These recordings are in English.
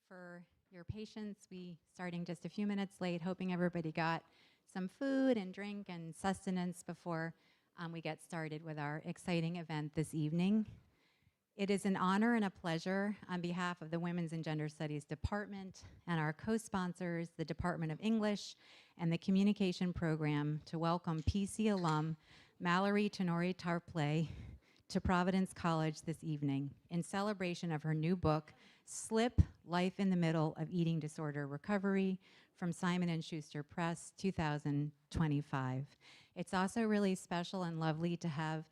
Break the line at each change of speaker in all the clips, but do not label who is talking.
for your patience. We starting just a few minutes late, hoping everybody got some food and drink and sustenance before we get started with our exciting event this evening. It is an honor and a pleasure on behalf of the Women's and Gender Studies Department and our co-sponsors, the Department of English and the Communication Program, to welcome PC alum Mallary Tenore Tarpley to Providence College this evening in celebration of her new book, Slip: Life in the Middle of Eating Disorder Recovery, from Simon & Schuster Press, 2025. It's also really special and lovely to have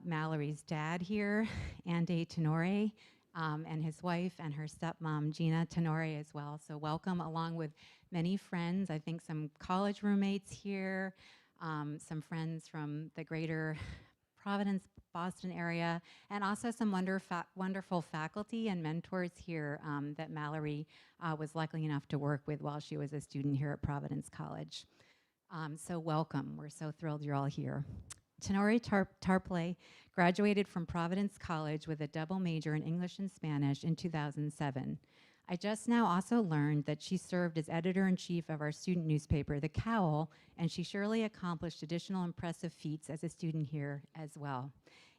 Mallary's dad here, Andy Tenore, and his wife and her stepmom, Gina Tenore, as well. So welcome, along with many friends. I think some college roommates here, some friends from the greater Providence, Boston area, and also some wonderful faculty and mentors here that Mallary was lucky enough to work with while she was a student here at Providence College. So welcome. We're so thrilled you're all here. Tenore Tarpley graduated from Providence College with a double major in English and Spanish in 2007. I just now also learned that she served as editor-in-chief of our student newspaper, The Cowl, and she surely accomplished additional impressive feats as a student here as well.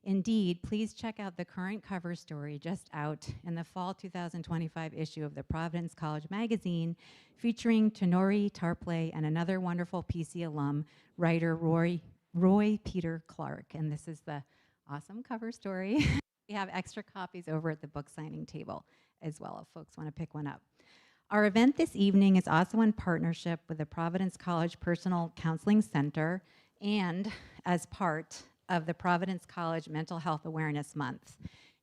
Indeed, please check out the current cover story just out in the fall 2025 issue of the Providence College magazine, featuring Tenore Tarpley and another wonderful PC alum, writer Roy Peter Clark. And this is the awesome cover story. We have extra copies over at the book signing table as well, if folks want to pick one up. Our event this evening is also in partnership with the Providence College Personal Counseling Center and as part of the Providence College Mental Health Awareness Month.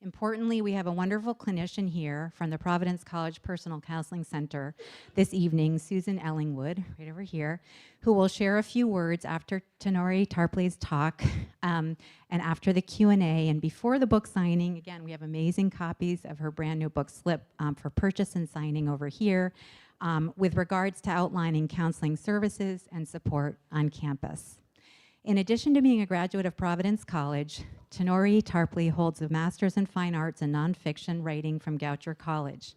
Importantly, we have a wonderful clinician here from the Providence College Personal Counseling Center this evening, Susan Ellingwood, right over here, who will share a few words after Tenore Tarpley's talk and after the Q&A. And before the book signing, again, we have amazing copies of her brand new book, Slip, for purchase and signing over here, with regards to outlining counseling services and support on campus. In addition to being a graduate of Providence College, Tenore Tarpley holds a Master's in Fine Arts and Nonfiction Writing from Goucher College.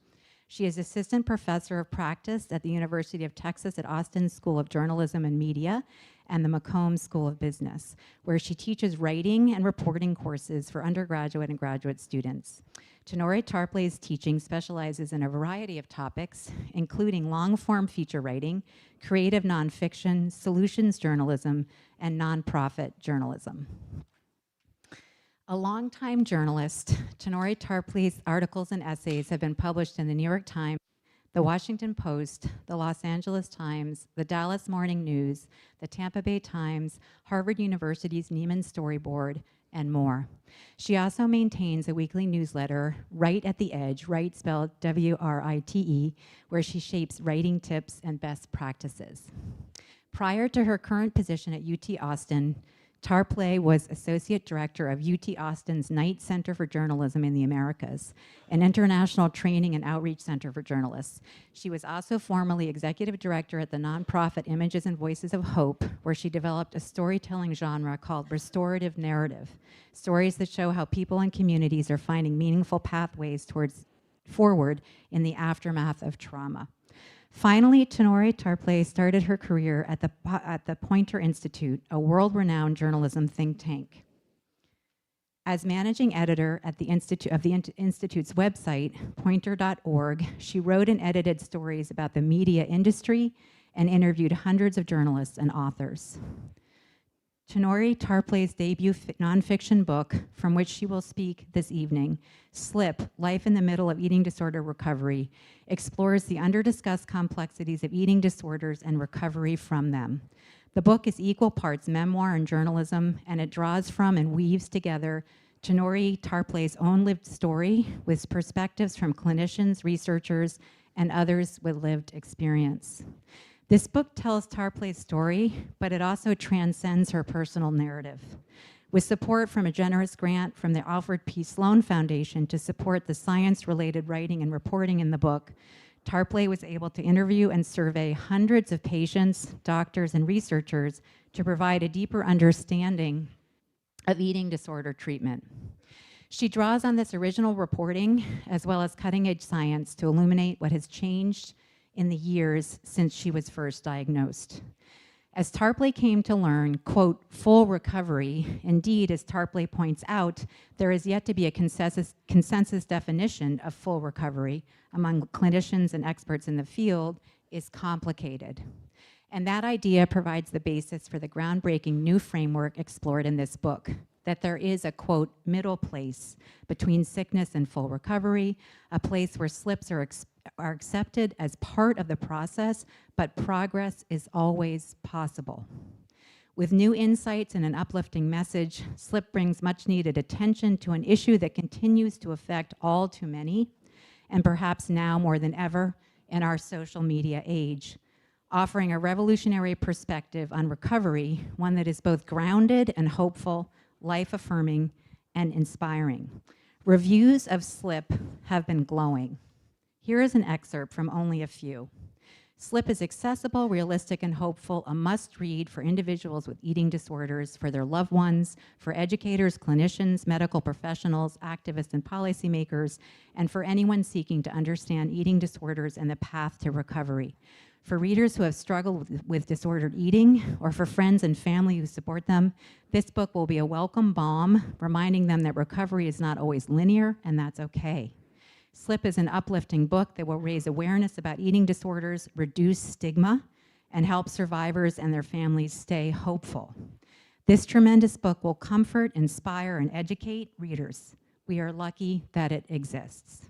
She is Assistant Professor of Practice at the University of Texas at Austin School of Journalism and Media and the McCombs School of Business, where she teaches writing and reporting courses for undergraduate and graduate students. Tenore Tarpley's teaching specializes in a variety of topics, including long-form feature writing, creative nonfiction, solutions journalism, and nonprofit journalism. A longtime journalist, Tenore Tarpley's articles and essays have been published in the New York Times, the Washington Post, the Los Angeles Times, the Dallas Morning News, the Tampa Bay Times, Harvard University's Neiman Storyboard, and more. She also maintains a weekly newsletter, Write at the Edge, Write spelled W-R-I-T-E, where she shapes writing tips and best practices. Prior to her current position at UT Austin, Tarpley was Associate Director of UT Austin's Knight Center for Journalism in the Americas, an international training and outreach center for journalists. She was also formerly Executive Director at the nonprofit Images and Voices of Hope, where she developed a storytelling genre called restorative narrative, stories that show how people and communities are finding meaningful pathways forward in the aftermath of trauma. Finally, Tenore Tarpley started her career at the Poynter Institute, a world-renowned journalism think tank. As managing editor at the Institute's website, poynter.org, she wrote and edited stories about the media industry and interviewed hundreds of journalists and authors. Tenore Tarpley's debut nonfiction book, from which she will speak this evening, Slip: Life in the Middle of Eating Disorder Recovery, explores the under-discussed complexities of eating disorders and recovery from them. The book is equal parts memoir and journalism, and it draws from and weaves together Tenore Tarpley's own lived story with perspectives from clinicians, researchers, and others with lived experience. This book tells Tarpley's story, but it also transcends her personal narrative. With support from a generous grant from the Alfred P. Sloan Foundation to support the science-related writing and reporting in the book, Tarpley was able to interview and survey hundreds of patients, doctors, and researchers to provide a deeper understanding of eating disorder treatment. She draws on this original reporting as well as cutting-edge science to illuminate what has changed in the years since she was first diagnosed. As Tarpley came to learn, quote, full recovery, indeed, as Tarpley points out, there is yet to be a consensus definition of full recovery among clinicians and experts in the field, is complicated. And that idea provides the basis for the groundbreaking new framework explored in this book, that there is a, quote, middle place between sickness and full recovery, a place where slips are accepted as part of the process, but progress is always possible. With new insights and an uplifting message, SLIP brings much needed attention to an issue that continues to affect all too many, and perhaps now more than ever in our social media age, offering a revolutionary perspective on recovery, one that is both grounded and hopeful, life-affirming, and inspiring. Reviews of SLIP have been glowing. Here is an excerpt from only a few. SLIP is accessible, realistic, and hopeful, a must-read for individuals with eating disorders, for their loved ones, for educators, clinicians, medical professionals, activists, and policymakers, and for anyone seeking to understand eating disorders and the path to recovery. For readers who have struggled with disordered eating, or for friends and family who support them, this book will be a welcome balm, reminding them that recovery is not always linear, and that's okay. SLIP is an uplifting book that will raise awareness about eating disorders, reduce stigma, and help survivors and their families stay hopeful. This tremendous book will comfort, inspire, and educate readers. We are lucky that it exists.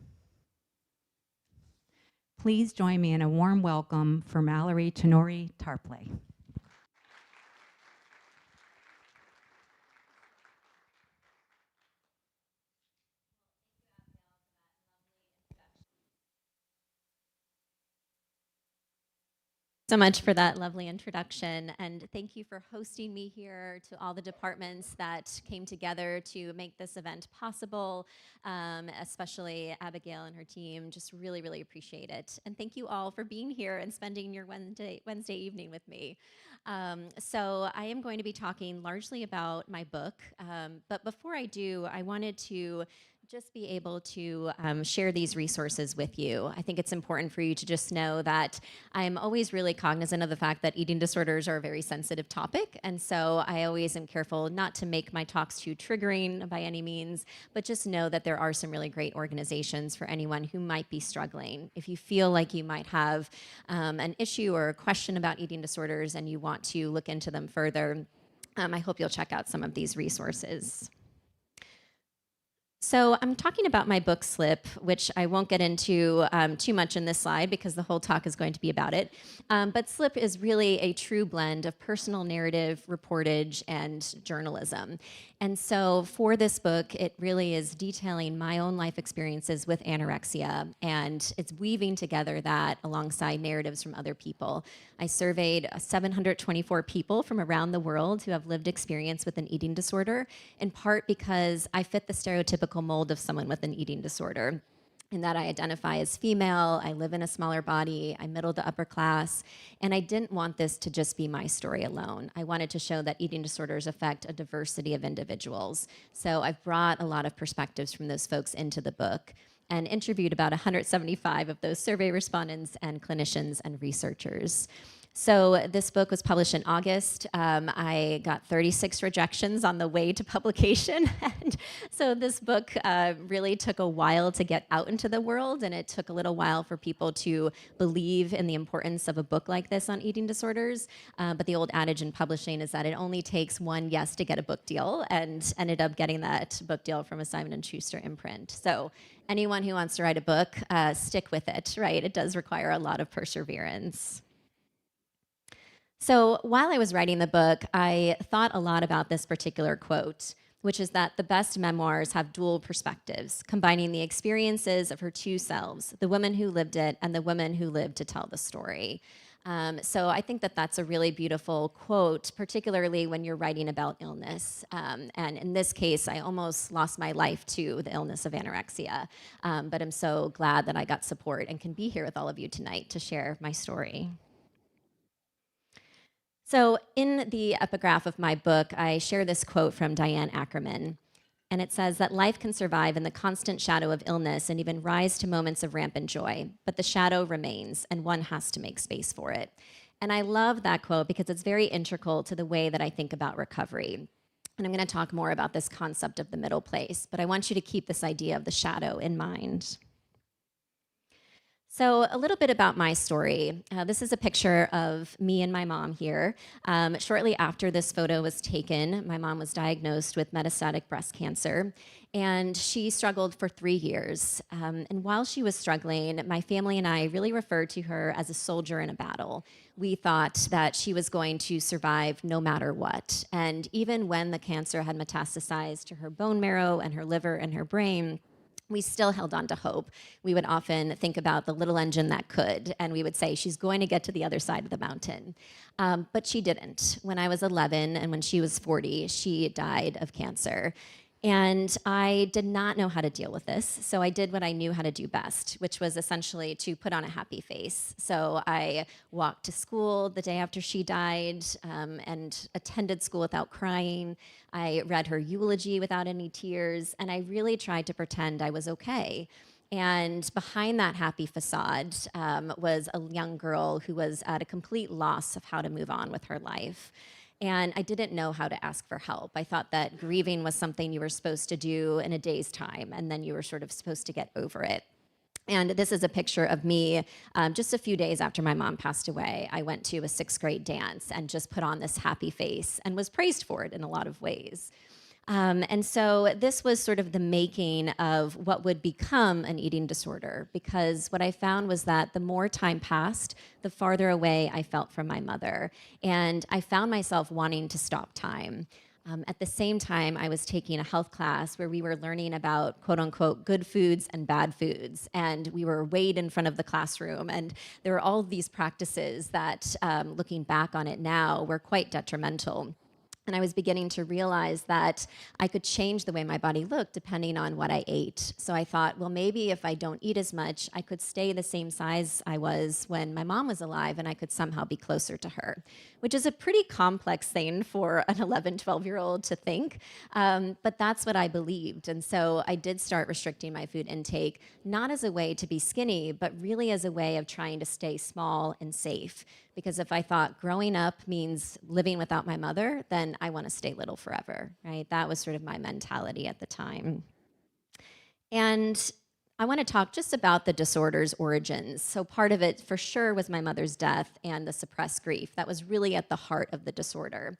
Please join me in a warm welcome for Mallary Tenore Tarpley.
So much for that lovely introduction, and thank you for hosting me here, to all the departments that came together to make this event possible, especially Abigail and her team. Just really, really appreciate it. And thank you all for being here and spending your Wednesday evening with me. So I am going to be talking largely about my book, but before I do, I wanted to just be able to share these resources with you. I think it's important for you to just know that I'm always really cognizant of the fact that eating disorders are a very sensitive topic, and so I always am careful not to make my talks too triggering by any means, but just know that there are some really great organizations for anyone who might be struggling. If you feel like you might have an issue or a question about eating disorders and you want to look into them further, I hope you'll check out some of these resources. So I'm talking about my book, SLIP, which I won't get into too much in this slide because the whole talk is going to be about it. But SLIP is really a true blend of personal narrative, reportage, and journalism. And so for this book, it really is detailing my own life experiences with anorexia, and it's weaving together that alongside narratives from other people. I surveyed 724 people from around the world who have lived experience with an eating disorder, in part because I fit the stereotypical mold of someone with an eating disorder, in that I identify as female, I live in a smaller body, I'm middle to upper class, and I didn't want this to just be my story alone. I wanted to show that eating disorders affect a diversity of individuals. So I've brought a lot of perspectives from those folks into the book and interviewed about 175 of those survey respondents and clinicians and researchers. So this book was published in August. I got 36 rejections on the way to publication. And so this book really took a while to get out into the world, and it took a little while for people to believe in the importance of a book like this on eating disorders. But the old adage in publishing is that it only takes one yes to get a book deal, and ended up getting that book deal from a Simon & Schuster imprint. So anyone who wants to write a book, stick with it, right? It does require a lot of perseverance. So while I was writing the book, I thought a lot about this particular quote, which is that the best memoirs have dual perspectives, combining the experiences of her two selves, the woman who lived it and the woman who lived to tell the story. So I think that that's a really beautiful quote, particularly when you're writing about illness. And in this case, I almost lost my life to the illness of anorexia. But I'm so glad that I got support and can be here with all of you tonight to share my story. So in the epigraph of my book, I share this quote from Diane Ackerman. And it says that life can survive in the constant shadow of illness and even rise to moments of rampant joy, but the shadow remains, and one has to make space for it. And I love that quote because it's very integral to the way that I think about recovery. And I'm going to talk more about this concept of the middle place, but I want you to keep this idea of the shadow in mind. So, a little bit about my story. This is a picture of me and my mom here. Shortly after this photo was taken, my mom was diagnosed with metastatic breast cancer, and she struggled for 3 years. And while she was struggling, my family and I really referred to her as a soldier in a battle. We thought that she was going to survive no matter what. And even when the cancer had metastasized to her bone marrow and her liver and her brain, we still held on to hope. We would often think about the little engine that could, and we would say, she's going to get to the other side of the mountain. But she didn't. When I was 11 and when she was 40, she died of cancer. And I did not know how to deal with this, so I did what I knew how to do best, which was essentially to put on a happy face. So I walked to school the day after she died and attended school without crying. I read her eulogy without any tears, and I really tried to pretend I was okay. And behind that happy facade was a young girl who was at a complete loss of how to move on with her life. And I didn't know how to ask for help. I thought that grieving was something you were supposed to do in a day's time, and then you were sort of supposed to get over it. And this is a picture of me just a few days after my mom passed away. I went to a 6th grade dance and just put on this happy face and was praised for it in a lot of ways. And so this was sort of the making of what would become an eating disorder, because what I found was that the more time passed, the farther away I felt from my mother. And I found myself wanting to stop time. At the same time, I was taking a health class where we were learning about quote unquote good foods and bad foods. And we were weighed in front of the classroom. And there were all these practices that, looking back on it now, were quite detrimental. And I was beginning to realize that I could change the way my body looked depending on what I ate. So I thought, well, maybe if I don't eat as much, I could stay the same size I was when my mom was alive and I could somehow be closer to her, which is a pretty complex thing for an 11, 12-year-old to think. But that's what I believed. And so I did start restricting my food intake, not as a way to be skinny, but really as a way of trying to stay small and safe. Because if I thought growing up means living without my mother, then I want to stay little forever, right? That was sort of my mentality at the time. And I want to talk just about the disorder's origins. So part of it for sure was my mother's death and the suppressed grief. That was really at the heart of the disorder.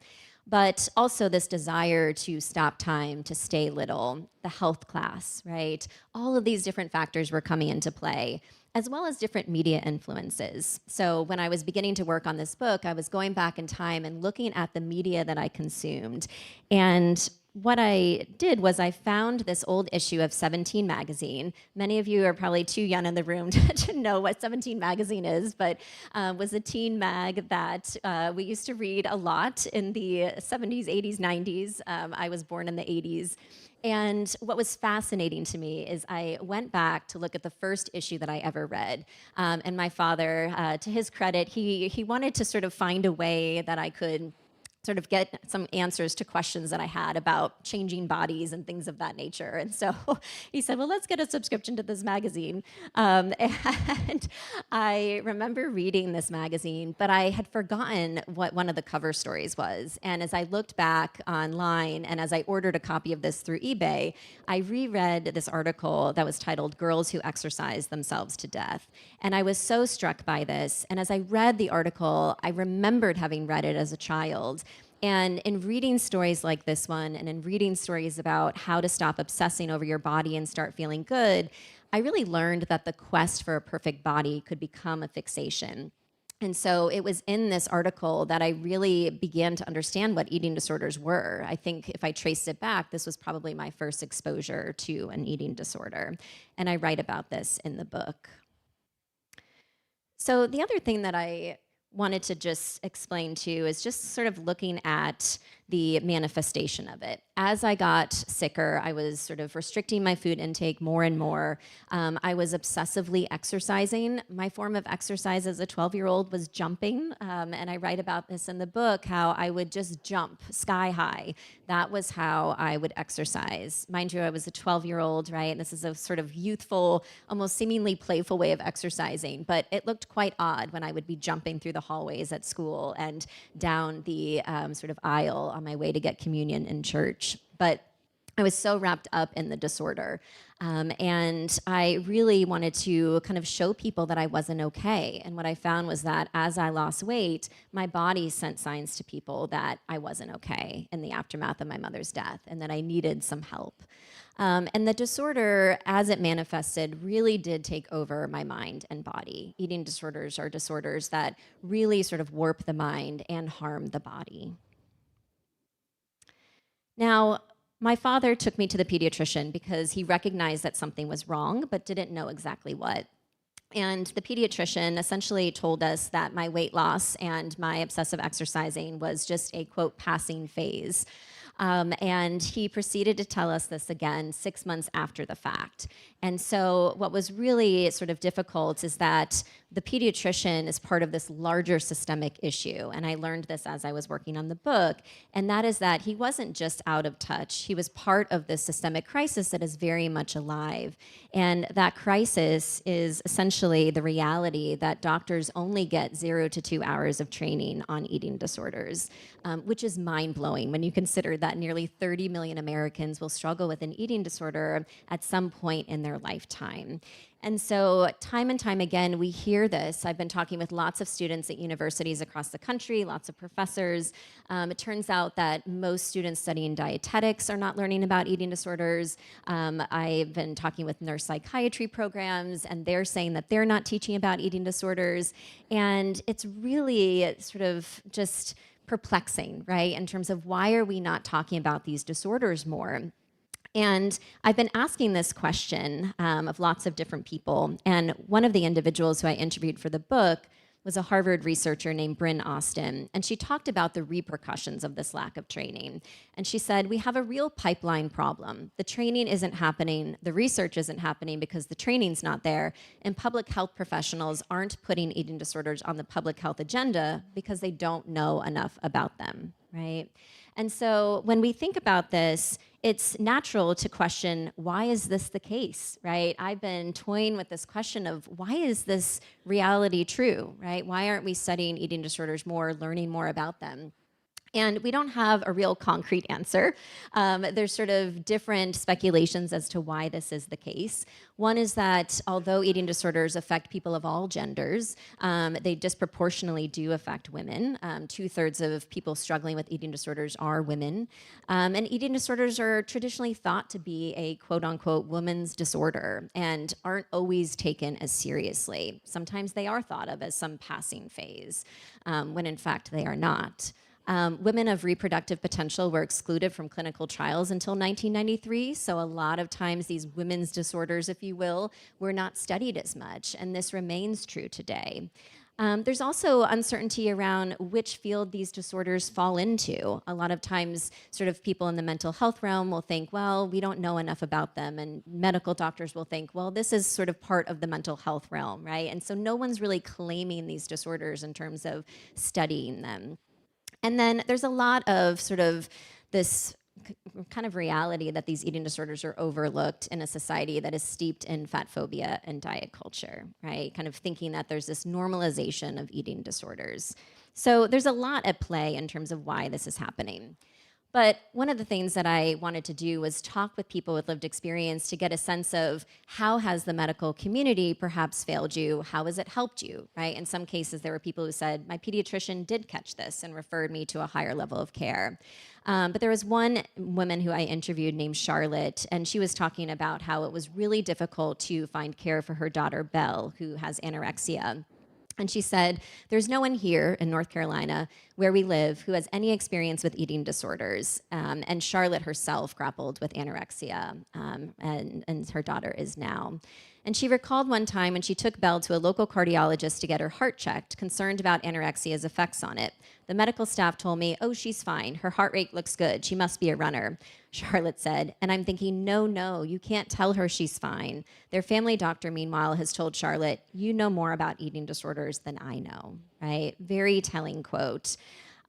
But also this desire to stop time, to stay little, the health class, right? All of these different factors were coming into play, as well as different media influences. So when I was beginning to work on this book, I was going back in time and looking at the media that I consumed. And what I did was I found this old issue of 17 magazine. Many of you are probably too young in the room to know what 17 magazine is, but was a teen mag that we used to read a lot in the 70s, 80s, 90s. I was born in the 80s. And what was fascinating to me is I went back to look at the first issue that I ever read. And my father, to his credit, he wanted to sort of find a way that I could sort of get some answers to questions that I had about changing bodies and things of that nature. And so he said, well, let's get a subscription to this magazine. And I remember reading this magazine, but I had forgotten what one of the cover stories was. And as I looked back online and as I ordered a copy of this through eBay, I reread this article that was titled Girls Who Exercise Themselves to Death. And I was so struck by this. And as I read the article, I remembered having read it as a child. And in reading stories like this one, and in reading stories about how to stop obsessing over your body and start feeling good, I really learned that the quest for a perfect body could become a fixation. And so it was in this article that I really began to understand what eating disorders were. I think if I traced it back, this was probably my first exposure to an eating disorder. And I write about this in the book. So the other thing that I wanted to just explain to is just sort of looking at the manifestation of it. As I got sicker, I was sort of restricting my food intake more and more. I was obsessively exercising. My form of exercise as a 12-year-old was jumping, and I write about this in the book, how I would just jump sky high. That was how I would exercise. Mind you, I was a 12-year-old, right? This is a sort of youthful, almost seemingly playful way of exercising, but it looked quite odd when I would be jumping through the hallways at school and down the sort of aisle on my way to get communion in church. But I was so wrapped up in the disorder. And I really wanted to kind of show people that I wasn't okay. And what I found was that as I lost weight, my body sent signs to people that I wasn't okay in the aftermath of my mother's death and that I needed some help. And the disorder, as it manifested, really did take over my mind and body. Eating disorders are disorders that really sort of warp the mind and harm the body. Now, my father took me to the pediatrician because he recognized that something was wrong, but didn't know exactly what. And the pediatrician essentially told us that my weight loss and my obsessive exercising was just a, quote, passing phase. And he proceeded to tell us this again 6 months after the fact. And so what was really sort of difficult is that the pediatrician is part of this larger systemic issue. And I learned this as I was working on the book. And that is that he wasn't just out of touch. He was part of this systemic crisis that is very much alive. And that crisis is essentially the reality that doctors only get 0 to 2 hours of training on eating disorders, which is mind-blowing when you consider that nearly 30 million Americans will struggle with an eating disorder at some point in their lifetime. And so time and time again, we hear this. I've been talking with lots of students at universities across the country, lots of professors. It turns out that most students studying dietetics are not learning about eating disorders. I've been talking with nurse psychiatry programs, and they're saying that they're not teaching about eating disorders. And it's really sort of just perplexing, right, in terms of why are we not talking about these disorders more? And I've been asking this question of lots of different people. And one of the individuals who I interviewed for the book was a Harvard researcher named Bryn Austin. And she talked about the repercussions of this lack of training. And she said, we have a real pipeline problem. The training isn't happening, the research isn't happening because the training's not there, and public health professionals aren't putting eating disorders on the public health agenda because they don't know enough about them, right? And so when we think about this, it's natural to question, why is this the case, right? I've been toying with this question of, why is this reality true, right? Why aren't we studying eating disorders more, learning more about them? And we don't have a real concrete answer. There's sort of different speculations as to why this is the case. One is that although eating disorders affect people of all genders, they disproportionately do affect women. 2/3 of people struggling with eating disorders are women. And eating disorders are traditionally thought to be a quote unquote woman's disorder and aren't always taken as seriously. Sometimes they are thought of as some passing phase, when in fact they are not. Women of reproductive potential were excluded from clinical trials until 1993, so a lot of times these women's disorders, if you will, were not studied as much, and this remains true today. There's also uncertainty around which field these disorders fall into. A lot of times, sort of people in the mental health realm will think, well, we don't know enough about them, and medical doctors will think, well, this is sort of part of the mental health realm, right? And so no one's really claiming these disorders in terms of studying them. And then there's a lot of sort of this kind of reality that these eating disorders are overlooked in a society that is steeped in fat phobia and diet culture, right? Kind of thinking that there's this normalization of eating disorders. So there's a lot at play in terms of why this is happening. But one of the things that I wanted to do was talk with people with lived experience to get a sense of how has the medical community perhaps failed you? How has it helped you, right? In some cases, there were people who said, my pediatrician did catch this and referred me to a higher level of care. But there was one woman who I interviewed named Charlotte, and she was talking about how it was really difficult to find care for her daughter, Belle, who has anorexia. And she said, there's no one here in North Carolina where we live who has any experience with eating disorders. And Charlotte herself grappled with anorexia, and her daughter is now. And she recalled one time when she took Belle to a local cardiologist to get her heart checked, concerned about anorexia's effects on it. The medical staff told me, "Oh, she's fine. Her heart rate looks good. She must be a runner," Charlotte said. And I'm thinking, no, you can't tell her she's fine. Their family doctor, meanwhile, has told Charlotte, "You know more about eating disorders than I know," right? Very telling quote.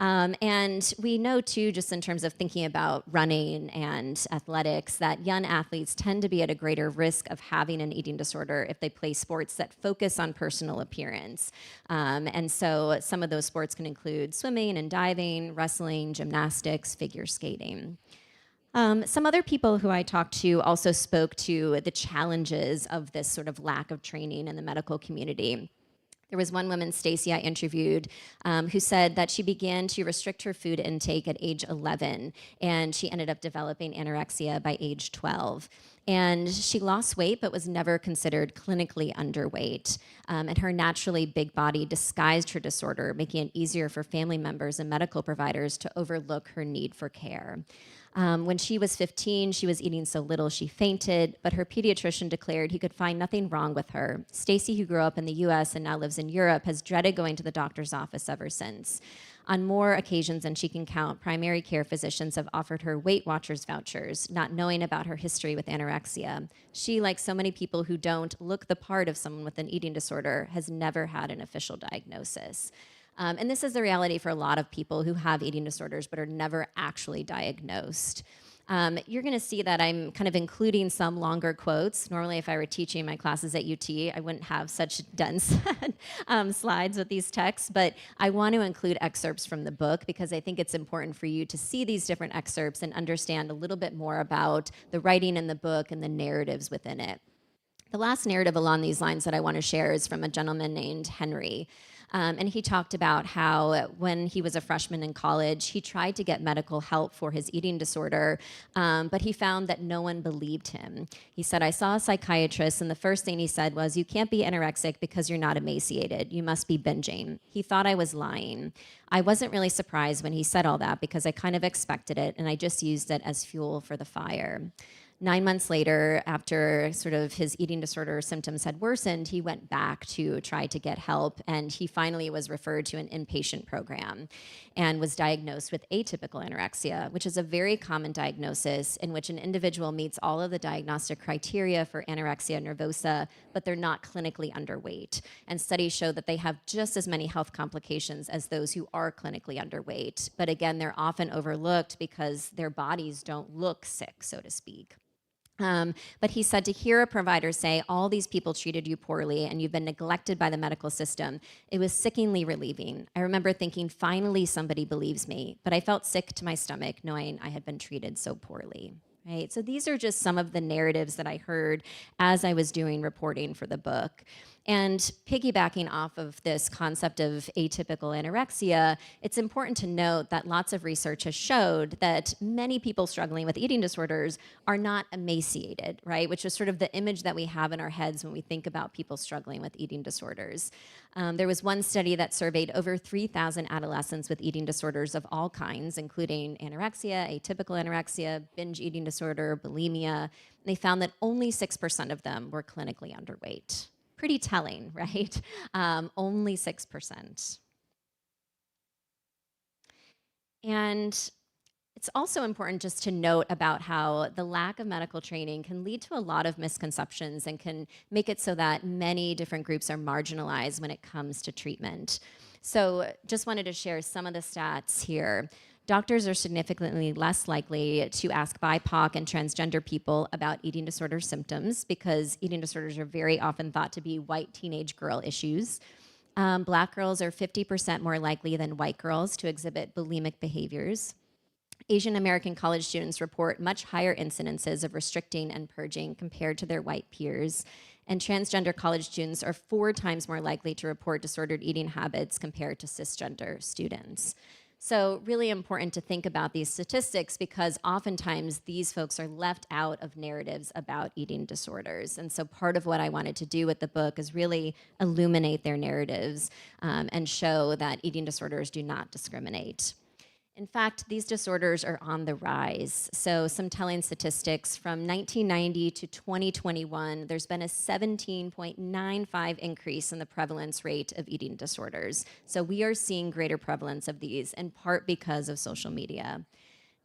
And we know too, just in terms of thinking about running and athletics, that young athletes tend to be at a greater risk of having an eating disorder if they play sports that focus on personal appearance. And so some of those sports can include swimming and diving, wrestling, gymnastics, figure skating. Some other people who I talked to also spoke to the challenges of this sort of lack of training in the medical community. There was one woman, Stacy, I interviewed, who said that she began to restrict her food intake at age 11, and she ended up developing anorexia by age 12. And she lost weight, but was never considered clinically underweight. And her naturally big body disguised her disorder, making it easier for family members and medical providers to overlook her need for care. When she was 15, she was eating so little she fainted, but her pediatrician declared he could find nothing wrong with her. Stacy, who grew up in the US and now lives in Europe, has dreaded going to the doctor's office ever since. On more occasions than she can count, primary care physicians have offered her Weight Watchers vouchers, not knowing about her history with anorexia. She, like so many people who don't look the part of someone with an eating disorder, has never had an official diagnosis. And this is the reality for a lot of people who have eating disorders but are never actually diagnosed. You're going to see that I'm kind of including some longer quotes. Normally, if I were teaching my classes at UT, I wouldn't have such dense slides with these texts, but I want to include excerpts from the book because I think it's important for you to see these different excerpts and understand a little bit more about the writing in the book and the narratives within it. The last narrative along these lines that I want to share is from a gentleman named Henry. And he talked about how when he was a freshman in college, he tried to get medical help for his eating disorder, but he found that no one believed him. He said, "I saw a psychiatrist, and the first thing he said was, 'You can't be anorexic because you're not emaciated. You must be binging.' He thought I was lying. I wasn't really surprised when he said all that because I kind of expected it, and I just used it as fuel for the fire." 9 months later, after sort of his eating disorder symptoms had worsened, he went back to try to get help, and he finally was referred to an inpatient program and was diagnosed with atypical anorexia, which is a very common diagnosis in which an individual meets all of the diagnostic criteria for anorexia nervosa, but they're not clinically underweight. And studies show that they have just as many health complications as those who are clinically underweight. But again, they're often overlooked because their bodies don't look sick, so to speak. But he said to hear a provider say, "All these people treated you poorly and you've been neglected by the medical system," it was sickeningly relieving. I remember thinking, finally somebody believes me, but I felt sick to my stomach knowing I had been treated so poorly. Right? So these are just some of the narratives that I heard as I was doing reporting for the book. And piggybacking off of this concept of atypical anorexia, it's important to note that lots of research has showed that many people struggling with eating disorders are not emaciated, right? Which is sort of the image that we have in our heads when we think about people struggling with eating disorders. There was one study that surveyed over 3,000 adolescents with eating disorders of all kinds, including anorexia, atypical anorexia, binge eating disorder, bulimia. They found that only 6% of them were clinically underweight. Pretty telling, right? Only 6%. And it's also important just to note about how the lack of medical training can lead to a lot of misconceptions and can make it so that many different groups are marginalized when it comes to treatment. So just wanted to share some of the stats here. Doctors are significantly less likely to ask BIPOC and transgender people about eating disorder symptoms because eating disorders are very often thought to be white teenage girl issues. Black girls are 50% more likely than white girls to exhibit bulimic behaviors. Asian American college students report much higher incidences of restricting and purging compared to their white peers. And transgender college students are 4 times more likely to report disordered eating habits compared to cisgender students. So really important to think about these statistics because oftentimes these folks are left out of narratives about eating disorders. And so part of what I wanted to do with the book is really illuminate their narratives and show that eating disorders do not discriminate. In fact, these disorders are on the rise. So, some telling statistics from 1990 to 2021, there's been a 17.95 increase in the prevalence rate of eating disorders. So, we are seeing greater prevalence of these in part because of social media.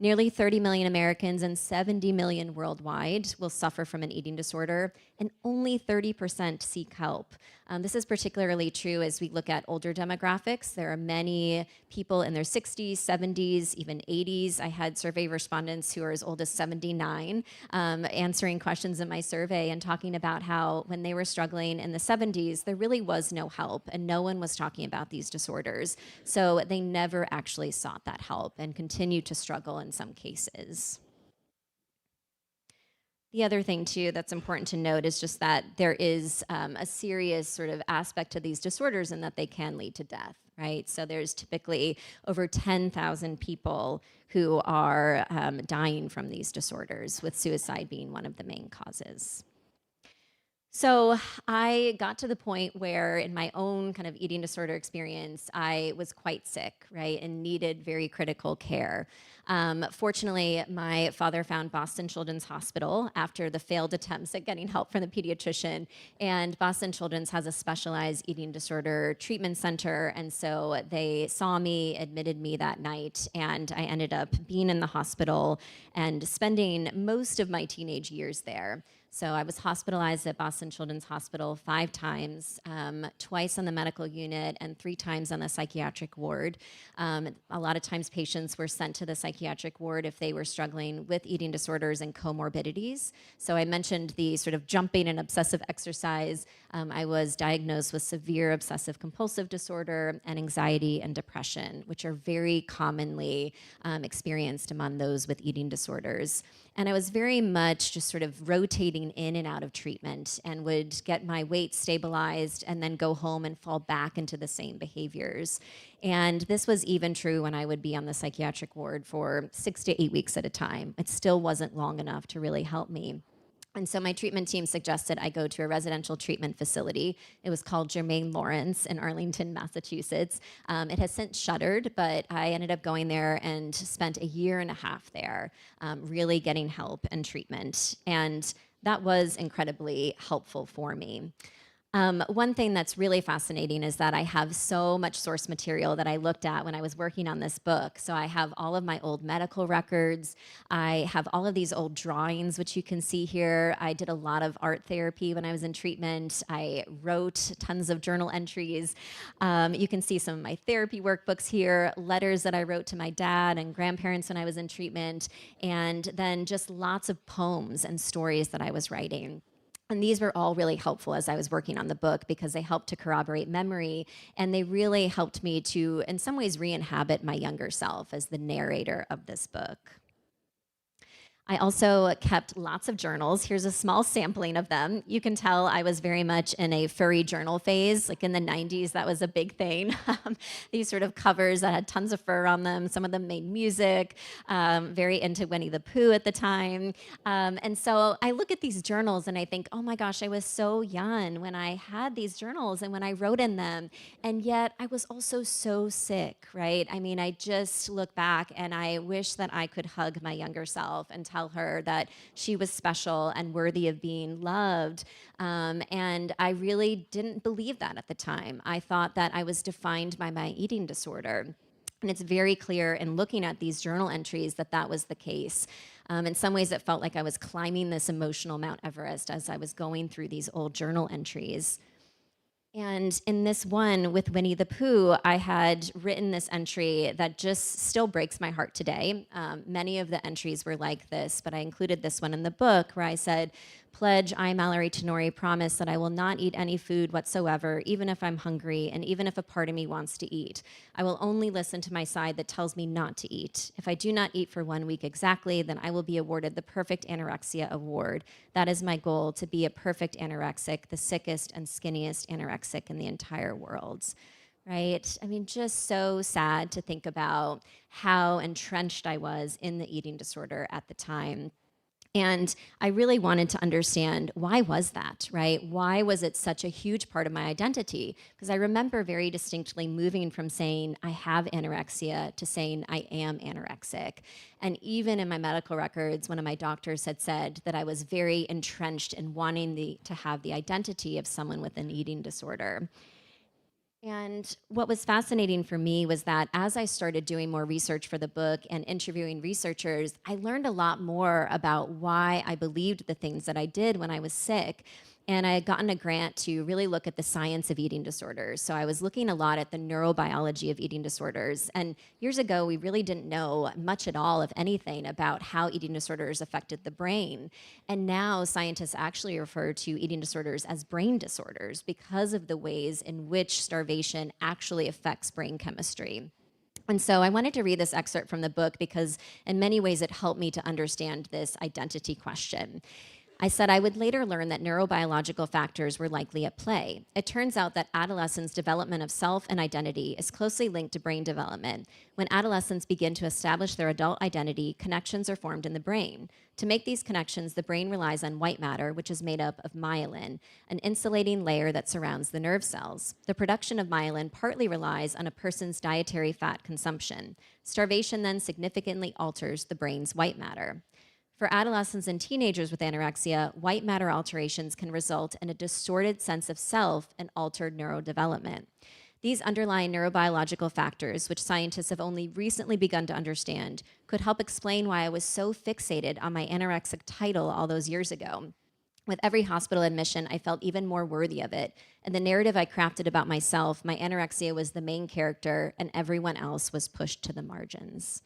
Nearly 30 million Americans and 70 million worldwide will suffer from an eating disorder, and only 30% seek help. This is particularly true as we look at older demographics. There are many people in their 60s, 70s, even 80s. I had survey respondents who are as old as 79 answering questions in my survey and talking about how when they were struggling in the 70s, there really was no help and no one was talking about these disorders. So they never actually sought that help and continue to struggle in some cases. The other thing, too, that's important to note is just that there is a serious sort of aspect to these disorders in that they can lead to death, right? So there's typically over 10,000 people who are dying from these disorders, with suicide being one of the main causes. So I got to the point where, in my own kind of eating disorder experience, I was quite sick, right, and needed very critical care. Fortunately, my father found Boston Children's Hospital after the failed attempts at getting help from the pediatrician. And Boston Children's has a specialized eating disorder treatment center. And so they saw me, admitted me that night, and I ended up being in the hospital and spending most of my teenage years there. So I was hospitalized at Boston Children's Hospital 5 times, twice on the medical unit and 3 times on the psychiatric ward. A lot of times patients were sent to the psychiatric ward if they were struggling with eating disorders and comorbidities. So I mentioned the sort of jumping and obsessive exercise. I was diagnosed with severe obsessive compulsive disorder and anxiety and depression, which are very commonly experienced among those with eating disorders. And I was very much just sort of rotating in and out of treatment and would get my weight stabilized and then go home and fall back into the same behaviors. And this was even true when I would be on the psychiatric ward for 6 to 8 weeks at a time. It still wasn't long enough to really help me. And so my treatment team suggested I go to a residential treatment facility. It was called Germain Lawrence in Arlington, Massachusetts. It has since shuttered, but I ended up going there and spent a year and a half there, really getting help and treatment. And that was incredibly helpful for me. One thing that's really fascinating is that I have so much source material that I looked at when I was working on this book. So I have all of my old medical records. I have all of these old drawings, which you can see here. I did a lot of art therapy when I was in treatment. I wrote tons of journal entries. You can see some of my therapy workbooks here, letters that I wrote to my dad and grandparents when I was in treatment, and then just lots of poems and stories that I was writing. And these were all really helpful as I was working on the book because they helped to corroborate memory, and they really helped me to, in some ways, re-inhabit my younger self as the narrator of this book. I also kept lots of journals. Here's a small sampling of them. You can tell I was very much in a furry journal phase. Like in the 90s, that was a big thing. These sort of covers that had tons of fur on them. Some of them made music, very into Winnie the Pooh at the time. And so I look at these journals and I think, oh my gosh, I was so young when I had these journals and when I wrote in them. And yet I was also so sick, right? I mean, I just look back and I wish that I could hug my younger self and tell her that she was special and worthy of being loved. And I really didn't believe that at the time. I thought that I was defined by my eating disorder. And it's very clear in looking at these journal entries that that was the case. In some ways, it felt like I was climbing this emotional Mount Everest as I was going through these old journal entries. And in this one with Winnie the Pooh, I had written this entry that just still breaks my heart today. Many of the entries were like this, but I included this one in the book where I said, "Pledge, I, Mallary Tenore, promise that I will not eat any food whatsoever, even if I'm hungry and even if a part of me wants to eat. I will only listen to my side that tells me not to eat. If I do not eat for 1 week exactly, then I will be awarded the perfect anorexia award. That is my goal, to be a perfect anorexic, the sickest and skinniest anorexic in the entire world." Right? I mean, just so sad to think about how entrenched I was in the eating disorder at the time. And I really wanted to understand, why was that, right? Why was it such a huge part of my identity? Because I remember very distinctly moving from saying I have anorexia to saying I am anorexic. And even in my medical records, one of my doctors had said that I was very entrenched in wanting to have the identity of someone with an eating disorder. And what was fascinating for me was that as I started doing more research for the book and interviewing researchers, I learned a lot more about why I believed the things that I did when I was sick. And I had gotten a grant to really look at the science of eating disorders. So I was looking a lot at the neurobiology of eating disorders. And years ago, we really didn't know much at all, of anything, about how eating disorders affected the brain. And now scientists actually refer to eating disorders as brain disorders because of the ways in which starvation actually affects brain chemistry. And so I wanted to read this excerpt from the book because in many ways it helped me to understand this identity question. I said I would later learn that neurobiological factors were likely at play. It turns out that adolescents' development of self and identity is closely linked to brain development. When adolescents begin to establish their adult identity, connections are formed in the brain. To make these connections, the brain relies on white matter, which is made up of myelin, an insulating layer that surrounds the nerve cells. The production of myelin partly relies on a person's dietary fat consumption. Starvation then significantly alters the brain's white matter. For adolescents and teenagers with anorexia, white matter alterations can result in a distorted sense of self and altered neurodevelopment. These underlying neurobiological factors, which scientists have only recently begun to understand, could help explain why I was so fixated on my anorexic title all those years ago. With every hospital admission, I felt even more worthy of it. And the narrative I crafted about myself, my anorexia was the main character, and everyone else was pushed to the margins.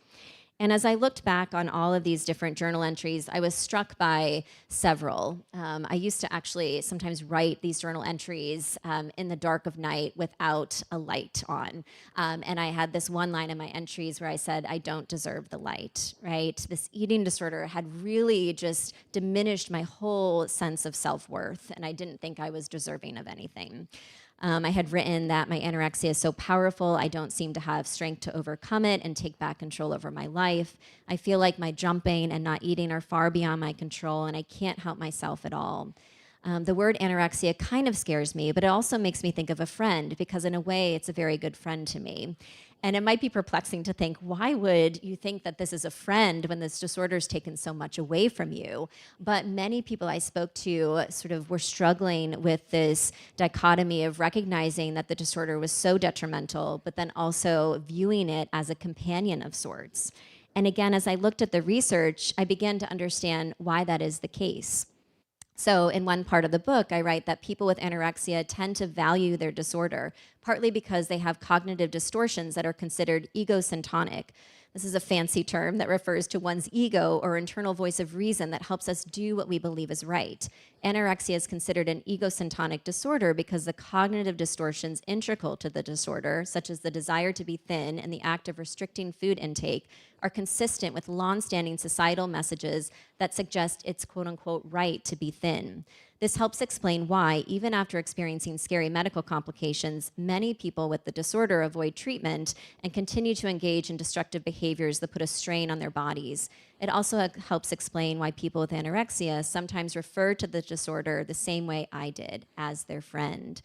And as I looked back on all of these different journal entries, I was struck by several. I used to actually sometimes write these journal entries in the dark of night without a light on. And I had this one line in my entries where I said, I don't deserve the light, right? This eating disorder had really just diminished my whole sense of self-worth, and I didn't think I was deserving of anything. I had written that my anorexia is so powerful, I don't seem to have strength to overcome it and take back control over my life. I feel like my jumping and not eating are far beyond my control, and I can't help myself at all. The word anorexia kind of scares me, but it also makes me think of a friend, because in a way, it's a very good friend to me. And it might be perplexing to think, why would you think that this is a friend when this disorder's taken so much away from you? But many people I spoke to sort of were struggling with this dichotomy of recognizing that the disorder was so detrimental, but then also viewing it as a companion of sorts. And again, as I looked at the research, I began to understand why that is the case. So in one part of the book, I write that people with anorexia tend to value their disorder, partly because they have cognitive distortions that are considered egosyntonic. This is a fancy term that refers to one's ego or internal voice of reason that helps us do what we believe is right. Anorexia is considered an egosyntonic disorder because the cognitive distortions integral to the disorder, such as the desire to be thin and the act of restricting food intake, are consistent with longstanding societal messages that suggest it's quote-unquote right to be thin. This helps explain why, even after experiencing scary medical complications, many people with the disorder avoid treatment and continue to engage in destructive behaviors that put a strain on their bodies. It also helps explain why people with anorexia sometimes refer to the disorder the same way I did, as their friend.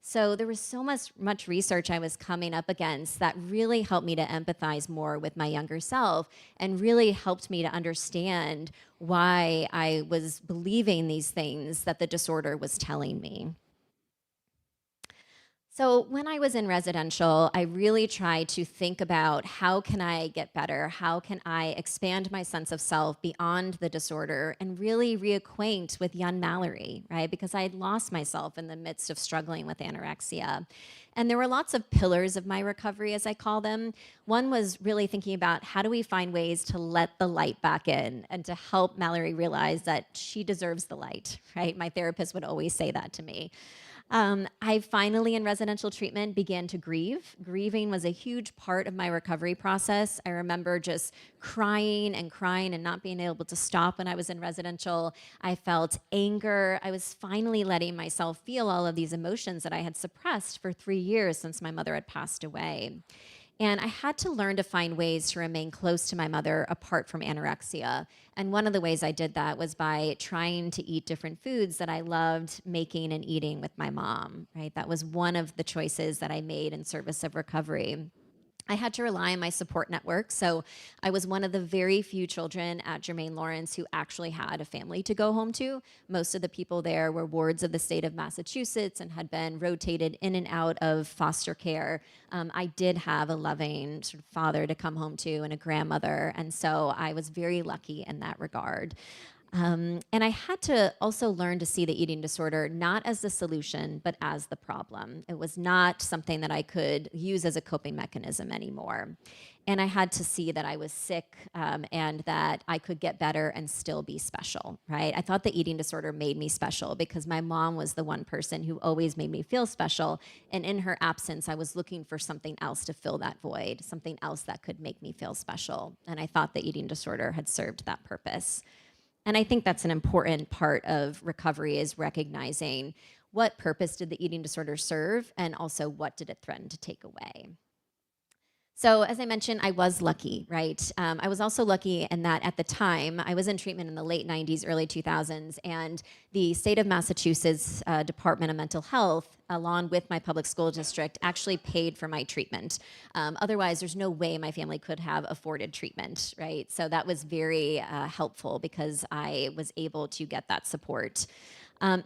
So there was so much research I was coming up against that really helped me to empathize more with my younger self and really helped me to understand why I was believing these things that the disorder was telling me. So when I was in residential, I really tried to think about, how can I get better? How can I expand my sense of self beyond the disorder and really reacquaint with young Mallary, right? Because I had lost myself in the midst of struggling with anorexia. And there were lots of pillars of my recovery, as I call them. One was really thinking about, how do we find ways to let the light back in and to help Mallary realize that she deserves the light, right? My therapist would always say that to me. I finally, in residential treatment, began to grieve. Grieving was a huge part of my recovery process. I remember just crying and not being able to stop when I was in residential. I felt anger. I was finally letting myself feel all of these emotions that I had suppressed for 3 years since my mother had passed away. And I had to learn to find ways to remain close to my mother apart from anorexia. And one of the ways I did that was by trying to eat different foods that I loved making and eating with my mom, right? That was one of the choices that I made in service of recovery. I had to rely on my support network. So I was one of the very few children at Jermaine Lawrence who actually had a family to go home to. Most of the people there were wards of the state of Massachusetts and had been rotated in and out of foster care. I did have a loving sort of father to come home to and a grandmother. And so I was very lucky in that regard. And I had to also learn to see the eating disorder not as the solution, but as the problem. It was not something that I could use as a coping mechanism anymore. And I had to see that I was sick and that I could get better and still be special, right? I thought the eating disorder made me special because my mom was the one person who always made me feel special. And in her absence, I was looking for something else to fill that void, something else that could make me feel special. And I thought the eating disorder had served that purpose. And I think that's an important part of recovery is recognizing what purpose did the eating disorder serve and also what did it threaten to take away. So as I mentioned, I was lucky, right? I was also lucky in that at the time, I was in treatment in the late 90s, early 2000s, and the state of Massachusetts Department of Mental Health, along with my public school district, actually paid for my treatment. Otherwise, there's no way my family could have afforded treatment, right? So that was very helpful because I was able to get that support.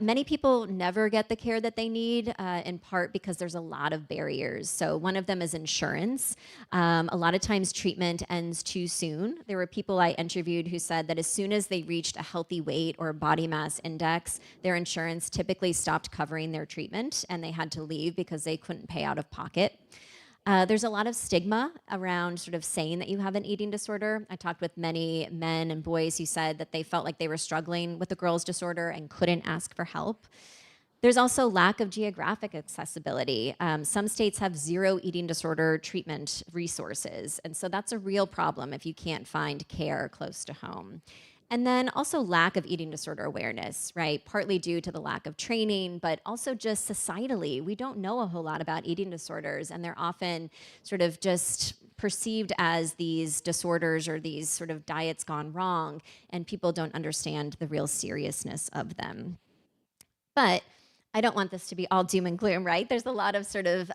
Many people never get the care that they need, in part because there's a lot of barriers. So one of them is insurance. A lot of times treatment ends too soon. There were people I interviewed who said that as soon as they reached a healthy weight or body mass index, their insurance typically stopped covering their treatment and they had to leave because they couldn't pay out of pocket. There's a lot of stigma around sort of saying that you have an eating disorder. I talked with many men and boys who said that they felt like they were struggling with a girl's disorder and couldn't ask for help. There's also lack of geographic accessibility. Some states have zero eating disorder treatment resources, and so that's a real problem if you can't find care close to home. And then also lack of eating disorder awareness, right? Partly due to the lack of training, but also just societally, we don't know a whole lot about eating disorders, and they're often sort of just perceived as these disorders or these sort of diets gone wrong, and people don't understand the real seriousness of them. But I don't want this to be all doom and gloom, right? There's a lot of sort of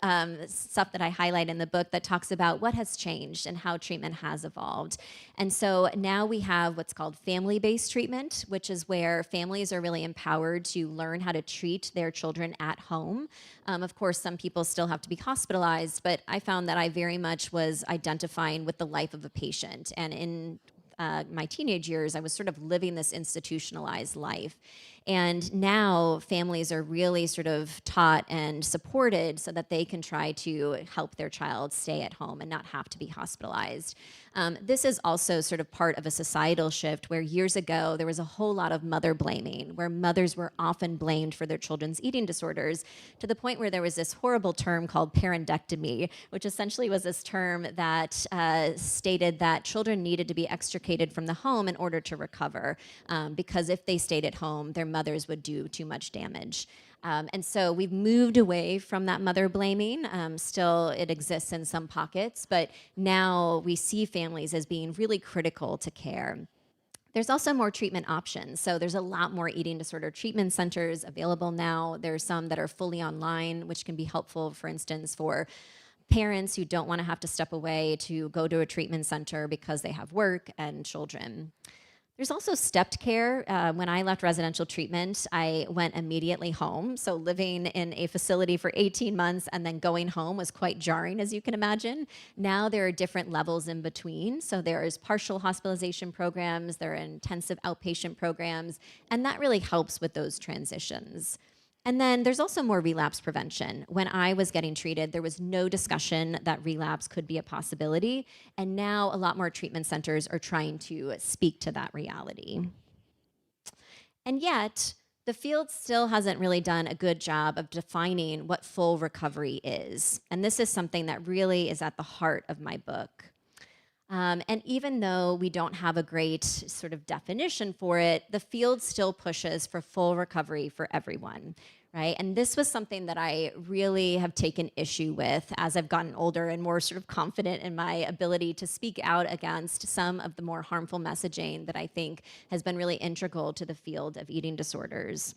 stuff that I highlight in the book that talks about what has changed and how treatment has evolved. And so now we have what's called family-based treatment, which is where families are really empowered to learn how to treat their children at home. Of course, some people still have to be hospitalized, but I found that I very much was identifying with the life of a patient. And in my teenage years, I was sort of living this institutionalized life. And now families are really sort of taught and supported so that they can try to help their child stay at home and not have to be hospitalized. This is also sort of part of a societal shift where years ago there was a whole lot of mother blaming, where mothers were often blamed for their children's eating disorders, to the point where there was this horrible term called parentectomy, which essentially was this term that stated that children needed to be extricated from the home in order to recover, because if they stayed at home, their mothers would do too much damage. And so we've moved away from that mother blaming. Still, it exists in some pockets, but now we see families as being really critical to care. There's also more treatment options. So there's a lot more eating disorder treatment centers available now. There's some that are fully online, which can be helpful, for instance, for parents who don't want to have to step away to go to a treatment center because they have work and children. There's also stepped care. When I left residential treatment, I went immediately home. So living in a facility for 18 months and then going home was quite jarring, as you can imagine. Now there are different levels in between. So there is partial hospitalization programs, there are intensive outpatient programs, and that really helps with those transitions. And then there's also more relapse prevention. When I was getting treated, there was no discussion that relapse could be a possibility. And now a lot more treatment centers are trying to speak to that reality. And yet, the field still hasn't really done a good job of defining what full recovery is. And this is something that really is at the heart of my book. And even though we don't have a great sort of definition for it, the field still pushes for full recovery for everyone, right? And this was something that I really have taken issue with as I've gotten older and more sort of confident in my ability to speak out against some of the more harmful messaging that I think has been really integral to the field of eating disorders.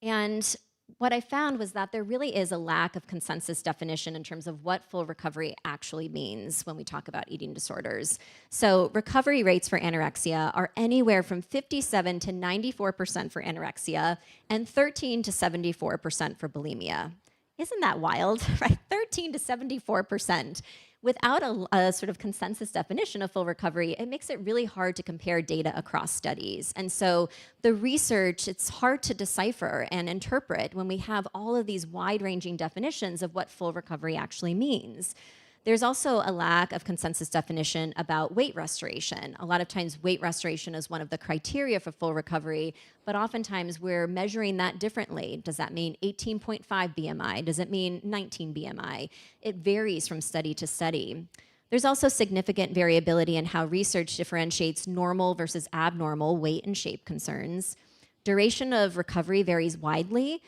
And what I found was that there really is a lack of consensus definition in terms of what full recovery actually means when we talk about eating disorders. So, recovery rates for anorexia are anywhere from 57 to 94% for anorexia and 13 to 74% for bulimia. Isn't that wild, right? 13 to 74%. Without a sort of consensus definition of full recovery, it makes it really hard to compare data across studies. And so the research, it's hard to decipher and interpret when we have all of these wide-ranging definitions of what full recovery actually means. There's also a lack of consensus definition about weight restoration. A lot of times weight restoration is one of the criteria for full recovery, but oftentimes we're measuring that differently. Does that mean 18.5 BMI? Does it mean 19 BMI? It varies from study to study. There's also significant variability in how research differentiates normal versus abnormal weight and shape concerns. Duration of recovery varies widely.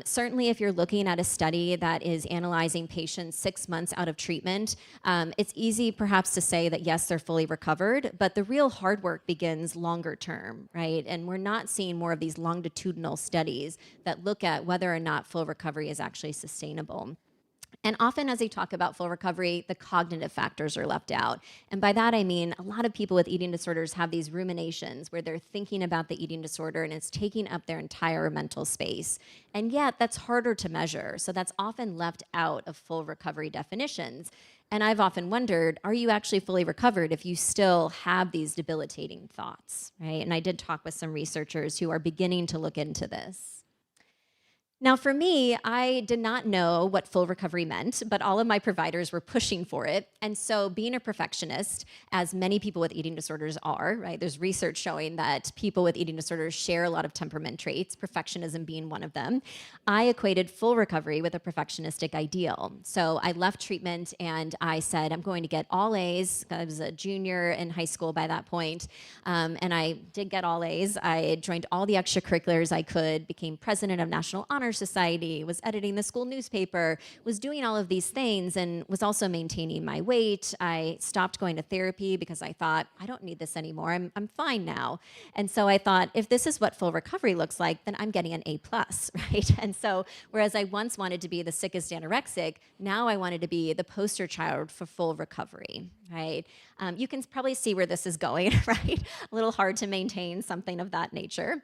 Certainly, if you're looking at a study that is analyzing patients 6 months out of treatment, it's easy perhaps to say that yes, they're fully recovered, but the real hard work begins longer term, right? And we're not seeing more of these longitudinal studies that look at whether or not full recovery is actually sustainable. And often, as they talk about full recovery, the cognitive factors are left out. And by that, I mean a lot of people with eating disorders have these ruminations where they're thinking about the eating disorder and it's taking up their entire mental space. And yet, that's harder to measure. So that's often left out of full recovery definitions. And I've often wondered, are you actually fully recovered if you still have these debilitating thoughts, right? And I did talk with some researchers who are beginning to look into this. Now, for me, I did not know what full recovery meant, but all of my providers were pushing for it. And so, being a perfectionist, as many people with eating disorders are, right? There's research showing that people with eating disorders share a lot of temperament traits, perfectionism being one of them. I equated full recovery with a perfectionistic ideal. So, I left treatment and I said, I'm going to get all A's. I was a junior in high school by that point. And I did get all A's. I joined all the extracurriculars I could, became president of National Honor Society, was editing the school newspaper, was doing all of these things, and was also maintaining my weight. I stopped going to therapy because I thought, I don't need this anymore. I'm fine now. And so I thought, if this is what full recovery looks like, then I'm getting an A+, right? And so, whereas I once wanted to be the sickest anorexic, now I wanted to be the poster child for full recovery, right? You can probably see where this is going, right? A little hard to maintain something of that nature.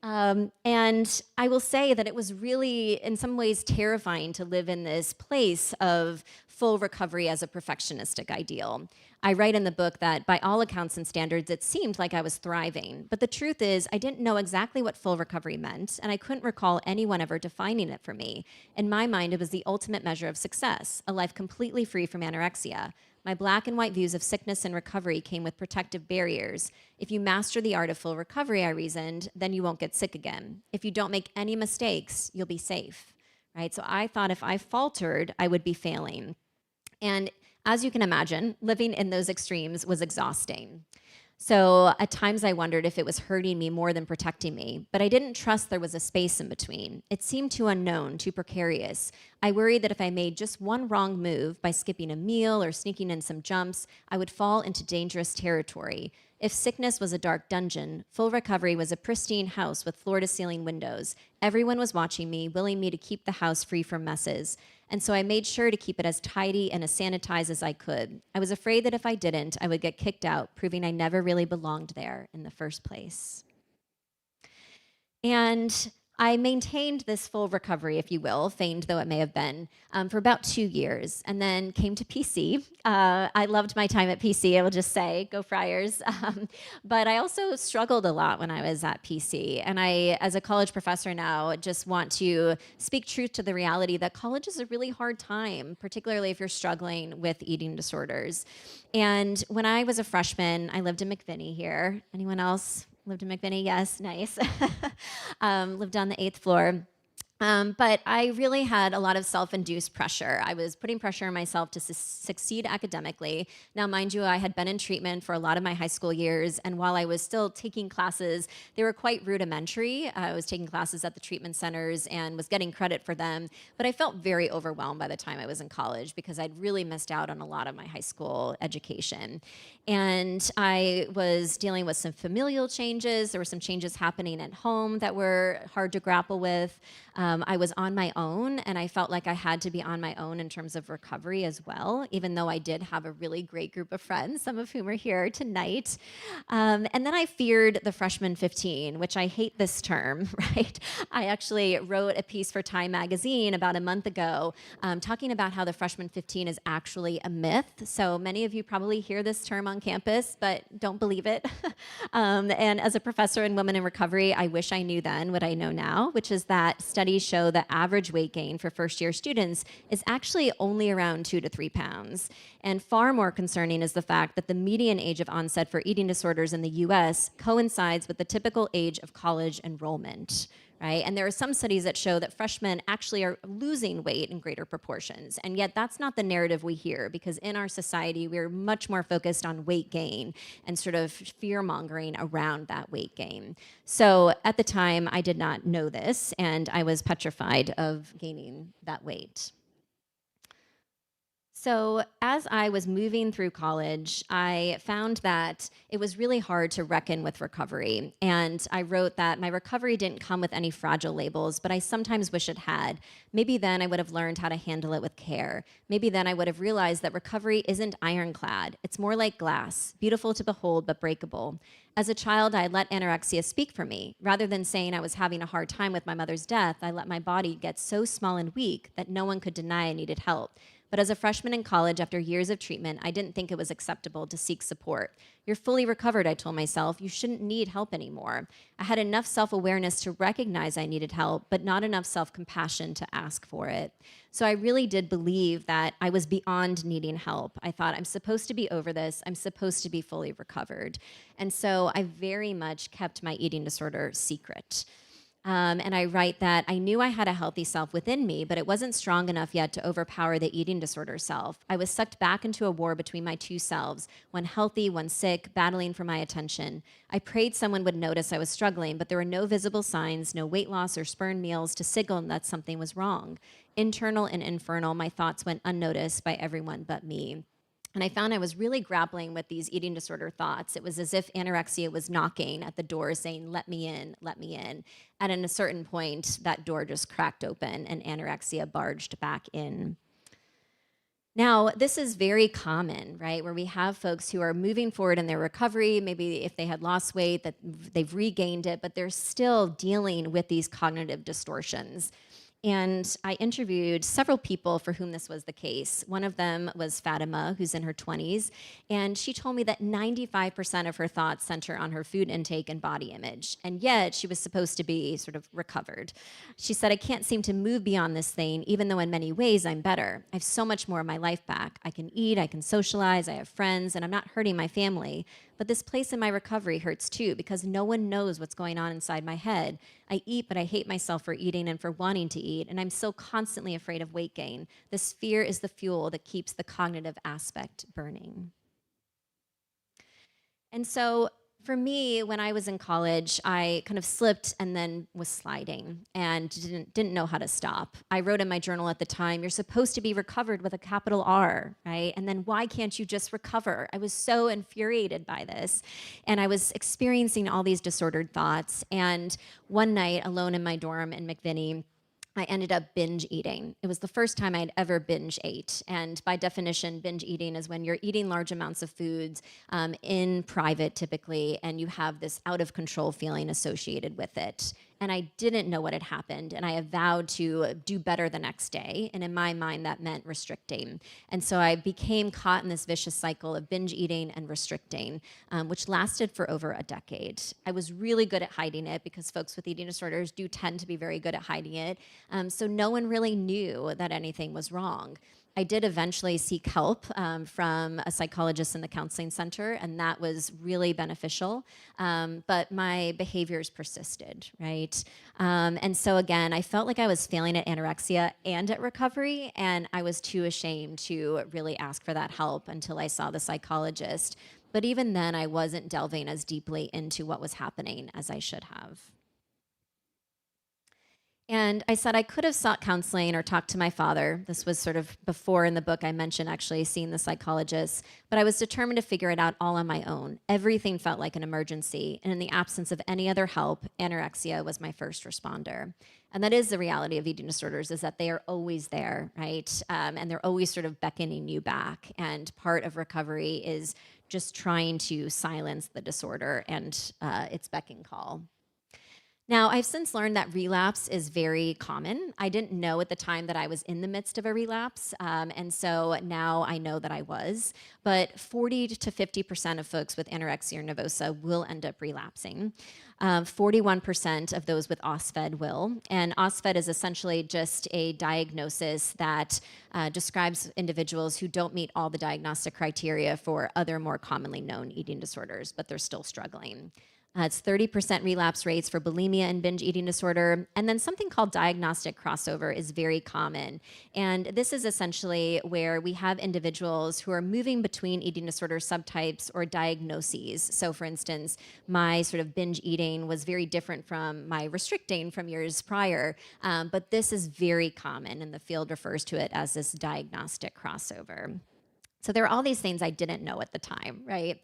And I will say that it was really, in some ways, terrifying to live in this place of full recovery as a perfectionistic ideal. I write in the book that by all accounts and standards, it seemed like I was thriving. But the truth is, I didn't know exactly what full recovery meant, and I couldn't recall anyone ever defining it for me. In my mind, it was the ultimate measure of success, a life completely free from anorexia. My black and white views of sickness and recovery came with protective barriers. If you master the art of full recovery, I reasoned, then you won't get sick again. If you don't make any mistakes, you'll be safe, right? So I thought if I faltered, I would be failing. And as you can imagine, living in those extremes was exhausting. So at times I wondered if it was hurting me more than protecting me, but I didn't trust there was a space in between. It seemed too unknown, too precarious. I worried that if I made just one wrong move by skipping a meal or sneaking in some jumps, I would fall into dangerous territory. If sickness was a dark dungeon, full recovery was a pristine house with floor-to-ceiling windows. Everyone was watching me, willing me to keep the house free from messes. And so I made sure to keep it as tidy and as sanitized as I could. I was afraid that if I didn't, I would get kicked out, proving I never really belonged there in the first place. And I maintained this full recovery, if you will, feigned though it may have been, for about 2 years, and then came to PC. I loved my time at PC, I will just say, go Friars. But I also struggled a lot when I was at PC. And I, as a college professor now, just want to speak truth to the reality that college is a really hard time, particularly if you're struggling with eating disorders. And when I was a freshman, I lived in McVinney here. Anyone else? Lived in McVinney, yes, nice. Lived on the 8th floor. But I really had a lot of self-induced pressure. I was putting pressure on myself to succeed academically. Now, mind you, I had been in treatment for a lot of my high school years, and while I was still taking classes, they were quite rudimentary. I was taking classes at the treatment centers and was getting credit for them, but I felt very overwhelmed by the time I was in college because I'd really missed out on a lot of my high school education. And I was dealing with some familial changes. There were some changes happening at home that were hard to grapple with. I was on my own, and I felt like I had to be on my own in terms of recovery as well, even though I did have a really great group of friends, some of whom are here tonight. And then I feared the freshman 15, which I hate this term, right? I actually wrote a piece for Time magazine about a month ago talking about how the freshman 15 is actually a myth. So many of you probably hear this term on campus, but don't believe it. And as a professor in Women in Recovery, I wish I knew then what I know now, which is that studies show the average weight gain for first-year students is actually only around 2 to 3 pounds. And far more concerning is the fact that the median age of onset for eating disorders in the US coincides with the typical age of college enrollment. Right? And there are some studies that show that freshmen actually are losing weight in greater proportions. And yet that's not the narrative we hear, because in our society, we're much more focused on weight gain and sort of fear mongering around that weight gain. So at the time, I did not know this, and I was petrified of gaining that weight. So as I was moving through college, I found that it was really hard to reckon with recovery. And I wrote that my recovery didn't come with any fragile labels, but I sometimes wish it had. Maybe then I would have learned how to handle it with care. Maybe then I would have realized that recovery isn't ironclad. It's more like glass, beautiful to behold, but breakable. As a child, I let anorexia speak for me. Rather than saying I was having a hard time with my mother's death, I let my body get so small and weak that no one could deny I needed help. But as a freshman in college, after years of treatment, I didn't think it was acceptable to seek support. You're fully recovered, I told myself. You shouldn't need help anymore. I had enough self-awareness to recognize I needed help, but not enough self-compassion to ask for it. So I really did believe that I was beyond needing help. I thought, I'm supposed to be over this. I'm supposed to be fully recovered. And so I very much kept my eating disorder secret. And I write that I knew I had a healthy self within me, but it wasn't strong enough yet to overpower the eating disorder self. I was sucked back into a war between my two selves, one healthy, one sick, battling for my attention. I prayed someone would notice I was struggling, but there were no visible signs, no weight loss or spurned meals to signal that something was wrong. Internal and infernal, my thoughts went unnoticed by everyone but me. And I found I was really grappling with these eating disorder thoughts. It was as if anorexia was knocking at the door saying, let me in, let me in. And at a certain point, that door just cracked open and anorexia barged back in. Now, this is very common, right? Where we have folks who are moving forward in their recovery, maybe if they had lost weight, that they've regained it, but they're still dealing with these cognitive distortions. And I interviewed several people for whom this was the case. One of them was Fatima, who's in her 20s, and she told me that 95% of her thoughts center on her food intake and body image, and yet she was supposed to be sort of recovered. She said, I can't seem to move beyond this thing, even though in many ways I'm better. I have so much more of my life back. I can eat, I can socialize, I have friends, and I'm not hurting my family. But this place in my recovery hurts too, because no one knows what's going on inside my head. I eat, but I hate myself for eating and for wanting to eat, and I'm so constantly afraid of weight gain. This fear is the fuel that keeps the cognitive aspect burning. And so for me, when I was in college, I kind of slipped and then was sliding and didn't know how to stop. I wrote in my journal at the time, you're supposed to be recovered with a capital R, right? And then why can't you just recover? I was so infuriated by this. And I was experiencing all these disordered thoughts. And one night, alone in my dorm in McVinney, I ended up binge eating. It was the first time I'd ever binge ate. And by definition, binge eating is when you're eating large amounts of foods in private typically, and you have this out of control feeling associated with it. And I didn't know what had happened, and I vowed to do better the next day. And in my mind, that meant restricting. And so I became caught in this vicious cycle of binge eating and restricting, which lasted for over a decade. I was really good at hiding it because folks with eating disorders do tend to be very good at hiding it. So no one really knew that anything was wrong. I did eventually seek help from a psychologist in the counseling center, and that was really beneficial. But my behaviors persisted, right? right? And so again, I felt like I was failing at anorexia and at recovery, and I was too ashamed to really ask for that help until I saw the psychologist. But even then, I wasn't delving as deeply into what was happening as I should have. And I said I could have sought counseling or talked to my father. This was sort of before in the book I mentioned actually seeing the psychologist, but I was determined to figure it out all on my own. Everything felt like an emergency, and in the absence of any other help, anorexia was my first responder. And that is the reality of eating disorders, is that they are always there, right? And they're always sort of beckoning you back. And part of recovery is just trying to silence the disorder and its beck and call. Now, I've since learned that relapse is very common. I didn't know at the time that I was in the midst of a relapse, and so now I know that I was. But 40 to 50% of folks with anorexia nervosa will end up relapsing. 41% of those with OSFED will. And OSFED is essentially just a diagnosis that describes individuals who don't meet all the diagnostic criteria for other more commonly known eating disorders, but they're still struggling. It's 30% relapse rates for bulimia and binge eating disorder. And then something called diagnostic crossover is very common. And this is essentially where we have individuals who are moving between eating disorder subtypes or diagnoses. So for instance, my sort of binge eating was very different from my restricting from years prior. But this is very common, and the field refers to it as this diagnostic crossover. So there are all these things I didn't know at the time, right?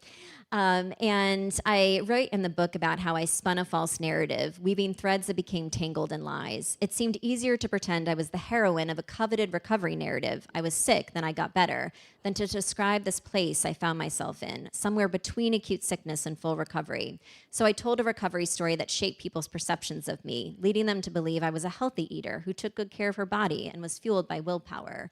And I wrote in the book about how I spun a false narrative, weaving threads that became tangled in lies. It seemed easier to pretend I was the heroine of a coveted recovery narrative. I was sick, then I got better, than to describe this place I found myself in, somewhere between acute sickness and full recovery. So I told a recovery story that shaped people's perceptions of me, leading them to believe I was a healthy eater who took good care of her body and was fueled by willpower.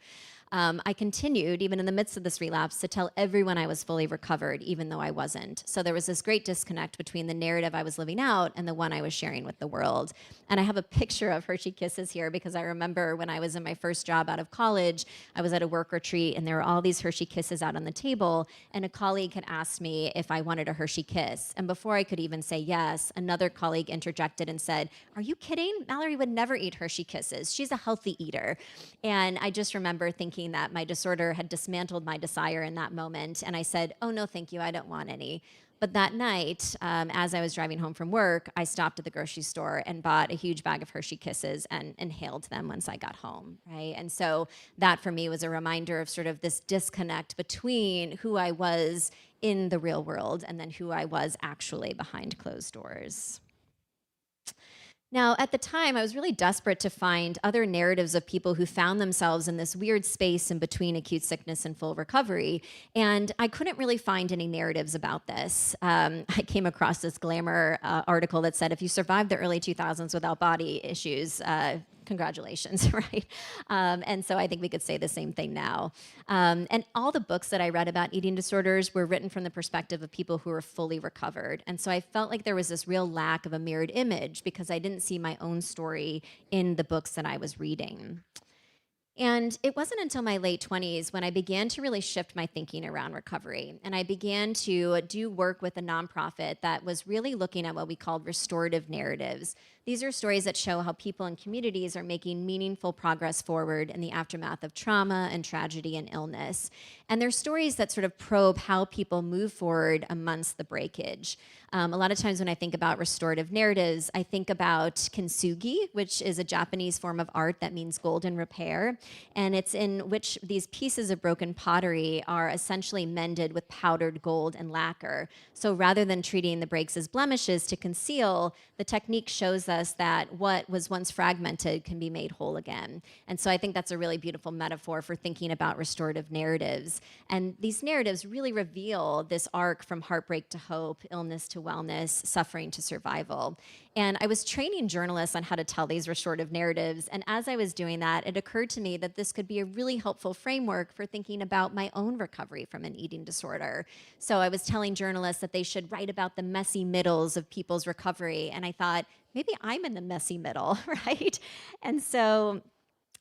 I continued, even in the midst of this relapse, to tell everyone I was fully recovered, even though I wasn't. So there was this great disconnect between the narrative I was living out and the one I was sharing with the world. And I have a picture of Hershey Kisses here because I remember when I was in my first job out of college, I was at a work retreat and there were all these Hershey Kisses out on the table, and a colleague had asked me if I wanted a Hershey Kiss. And before I could even say yes, another colleague interjected and said, "Are you kidding? Mallary would never eat Hershey Kisses. She's a healthy eater." And I just remember thinking that my disorder had dismantled my desire in that moment. And I said, "Oh, no, thank you. I don't want any." But that night, as I was driving home from work, I stopped at the grocery store and bought a huge bag of Hershey Kisses and inhaled them once I got home, right? And so that for me was a reminder of sort of this disconnect between who I was in the real world and then who I was actually behind closed doors. Now, at the time, I was really desperate to find other narratives of people who found themselves in this weird space in between acute sickness and full recovery. And I couldn't really find any narratives about this. I came across this Glamour article that said, if you survived the early 2000s without body issues, congratulations, right? And so I think we could say the same thing now. And all the books that I read about eating disorders were written from the perspective of people who were fully recovered. And so I felt like there was this real lack of a mirrored image because I didn't see my own story in the books that I was reading. And it wasn't until my late 20s when I began to really shift my thinking around recovery. And I began to do work with a nonprofit that was really looking at what we called restorative narratives. These are stories that show how people and communities are making meaningful progress forward in the aftermath of trauma and tragedy and illness. And they're stories that sort of probe how people move forward amongst the breakage. A lot of times when I think about restorative narratives, I think about kintsugi, which is a Japanese form of art that means golden repair. And it's in which these pieces of broken pottery are essentially mended with powdered gold and lacquer. So rather than treating the breaks as blemishes to conceal, the technique shows us that what was once fragmented can be made whole again. And so I think that's a really beautiful metaphor for thinking about restorative narratives. And these narratives really reveal this arc from heartbreak to hope, illness to wellness, suffering to survival. And I was training journalists on how to tell these restorative narratives. And as I was doing that, it occurred to me that this could be a really helpful framework for thinking about my own recovery from an eating disorder. So I was telling journalists that they should write about the messy middles of people's recovery. And I thought, maybe I'm in the messy middle, right? And so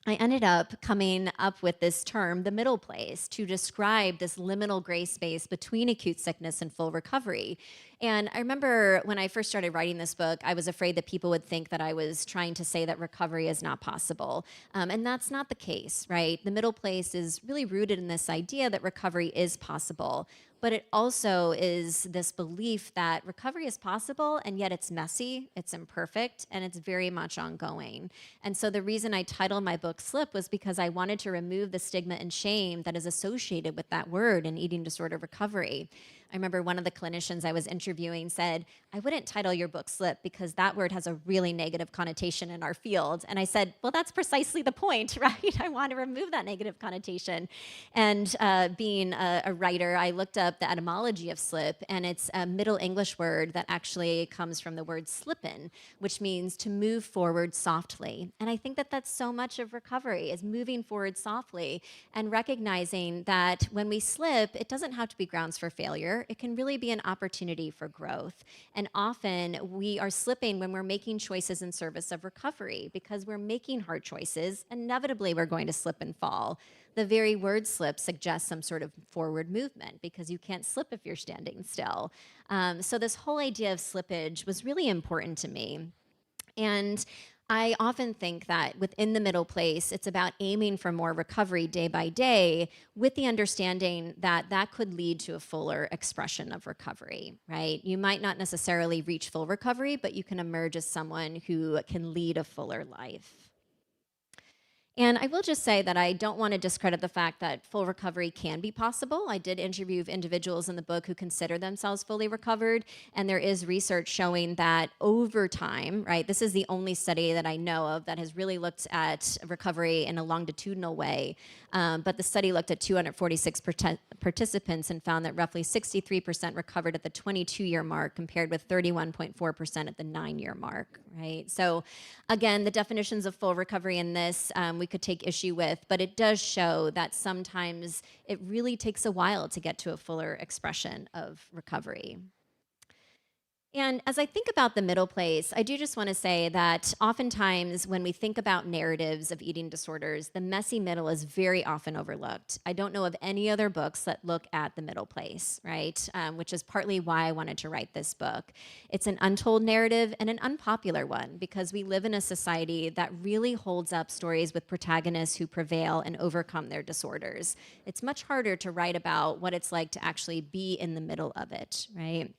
I ended up coming up with this term, the middle place, to describe this liminal gray space between acute sickness and full recovery. And I remember when I first started writing this book, I was afraid that people would think that I was trying to say that recovery is not possible. And that's not the case, right? The middle place is really rooted in this idea that recovery is possible. But it also is this belief that recovery is possible, and yet it's messy, it's imperfect, and it's very much ongoing. And so the reason I titled my book Slip was because I wanted to remove the stigma and shame that is associated with that word in eating disorder recovery. I remember one of the clinicians I was interviewing said, I wouldn't title your book Slip because that word has a really negative connotation in our field. And I said, well, that's precisely the point, right? I want to remove that negative connotation. And being a writer, I looked up the etymology of slip, and it's a Middle English word that actually comes from the word slippin', which means to move forward softly. And I think that that's so much of recovery, is moving forward softly and recognizing that when we slip, it doesn't have to be grounds for failure. It can really be an opportunity for growth. And often we are slipping when we're making choices in service of recovery, because we're making hard choices. Inevitably, we're going to slip and fall. The very word slip suggests some sort of forward movement, because you can't slip if you're standing still. So this whole idea of slippage was really important to me. And I often think that within the middle place, it's about aiming for more recovery day by day, with the understanding that that could lead to a fuller expression of recovery, right? You might not necessarily reach full recovery, but you can emerge as someone who can lead a fuller life. And I will just say that I don't want to discredit the fact that full recovery can be possible. I did interview individuals in the book who consider themselves fully recovered, and there is research showing that over time, right, this is the only study that I know of that has really looked at recovery in a longitudinal way, but the study looked at 246 participants and found that roughly 63% recovered at the 22-year mark, compared with 31.4% at the 9-year mark, right? So again, the definitions of full recovery in this, we could take issue with, but it does show that sometimes it really takes a while to get to a fuller expression of recovery. And as I think about the middle place, I do just want to say that oftentimes when we think about narratives of eating disorders, the messy middle is very often overlooked. I don't know of any other books that look at the middle place, right? Which is partly why I wanted to write this book. It's an untold narrative and an unpopular one, because we live in a society that really holds up stories with protagonists who prevail and overcome their disorders. It's much harder to write about what it's like to actually be in the middle of it, right?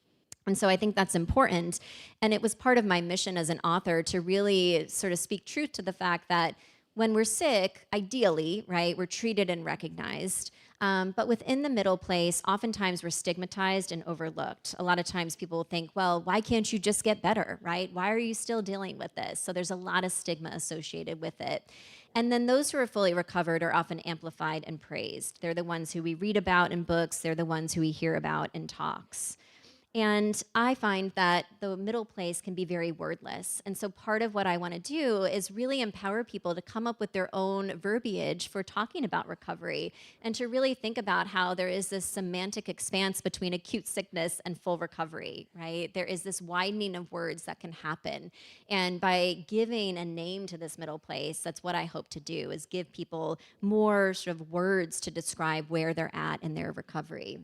And so I think that's important. And it was part of my mission as an author to really sort of speak truth to the fact that when we're sick, ideally, right, we're treated and recognized. But within the middle place, oftentimes we're stigmatized and overlooked. A lot of times people think, well, why can't you just get better, right? Why are you still dealing with this? So there's a lot of stigma associated with it. And then those who are fully recovered are often amplified and praised. They're the ones who we read about in books. They're the ones who we hear about in talks. And I find that the middle place can be very wordless. And so part of what I want to do is really empower people to come up with their own verbiage for talking about recovery, and to really think about how there is this semantic expanse between acute sickness and full recovery, right? There is this widening of words that can happen. And by giving a name to this middle place, that's what I hope to do, is give people more sort of words to describe where they're at in their recovery.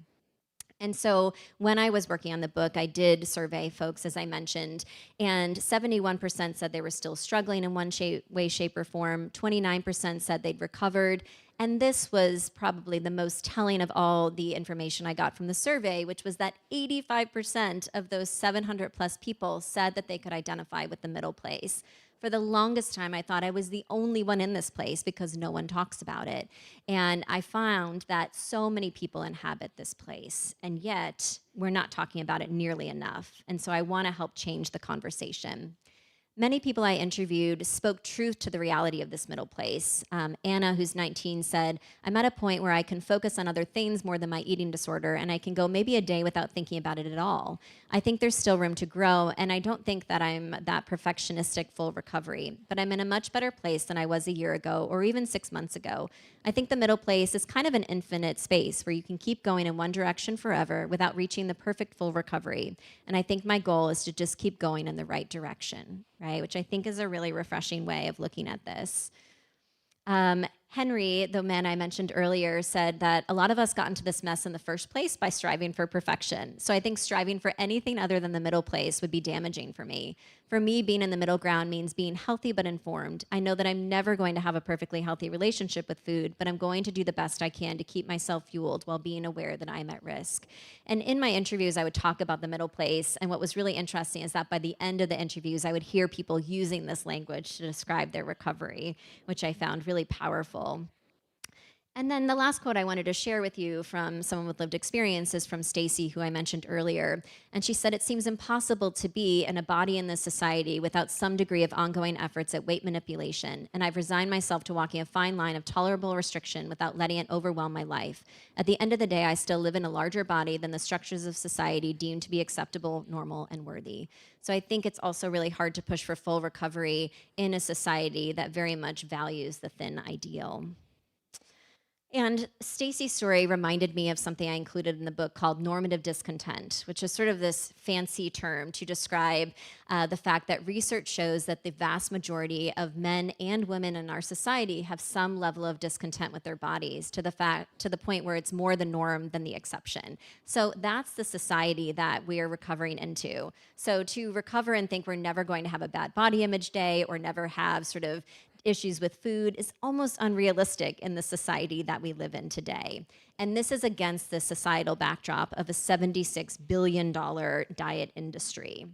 And so when I was working on the book, I did survey folks, as I mentioned, and 71% said they were still struggling in one way, shape, or form. 29% said they'd recovered. And this was probably the most telling of all the information I got from the survey, which was that 85% of those 700 plus people said that they could identify with the middle place. For the longest time, I thought I was the only one in this place because no one talks about it. And I found that so many people inhabit this place, and yet we're not talking about it nearly enough. And so I want to help change the conversation. Many people I interviewed spoke truth to the reality of this middle place. Anna, who's 19, said, I'm at a point where I can focus on other things more than my eating disorder, and I can go maybe a day without thinking about it at all. I think there's still room to grow, and I don't think that I'm that perfectionistic full recovery, but I'm in a much better place than I was a year ago or even 6 months ago. I think the middle place is kind of an infinite space where you can keep going in one direction forever without reaching the perfect full recovery. And I think my goal is to just keep going in the right direction, right? Which I think is a really refreshing way of looking at this. Henry, the man I mentioned earlier, said that a lot of us got into this mess in the first place by striving for perfection. So I think striving for anything other than the middle place would be damaging for me. For me, being in the middle ground means being healthy but informed. I know that I'm never going to have a perfectly healthy relationship with food, but I'm going to do the best I can to keep myself fueled while being aware that I'm at risk. And in my interviews, I would talk about the middle place. And what was really interesting is that by the end of the interviews, I would hear people using this language to describe their recovery, which I found really powerful. And then the last quote I wanted to share with you from someone with lived experience is from Stacy, who I mentioned earlier. And she said, "It seems impossible to be and a body in this society without some degree of ongoing efforts at weight manipulation. And I've resigned myself to walking a fine line of tolerable restriction without letting it overwhelm my life. At the end of the day, I still live in a larger body than the structures of society deem to be acceptable, normal, and worthy." So I think it's also really hard to push for full recovery in a society that very much values the thin ideal. And Stacy's story reminded me of something I included in the book called normative discontent, which is sort of this fancy term to describe the fact that research shows that the vast majority of men and women in our society have some level of discontent with their bodies to the point where it's more the norm than the exception. So that's the society that we are recovering into. So to recover and think we're never going to have a bad body image day or never have sort of issues with food is almost unrealistic in the society that we live in today. And this is against the societal backdrop of a $76 billion diet industry.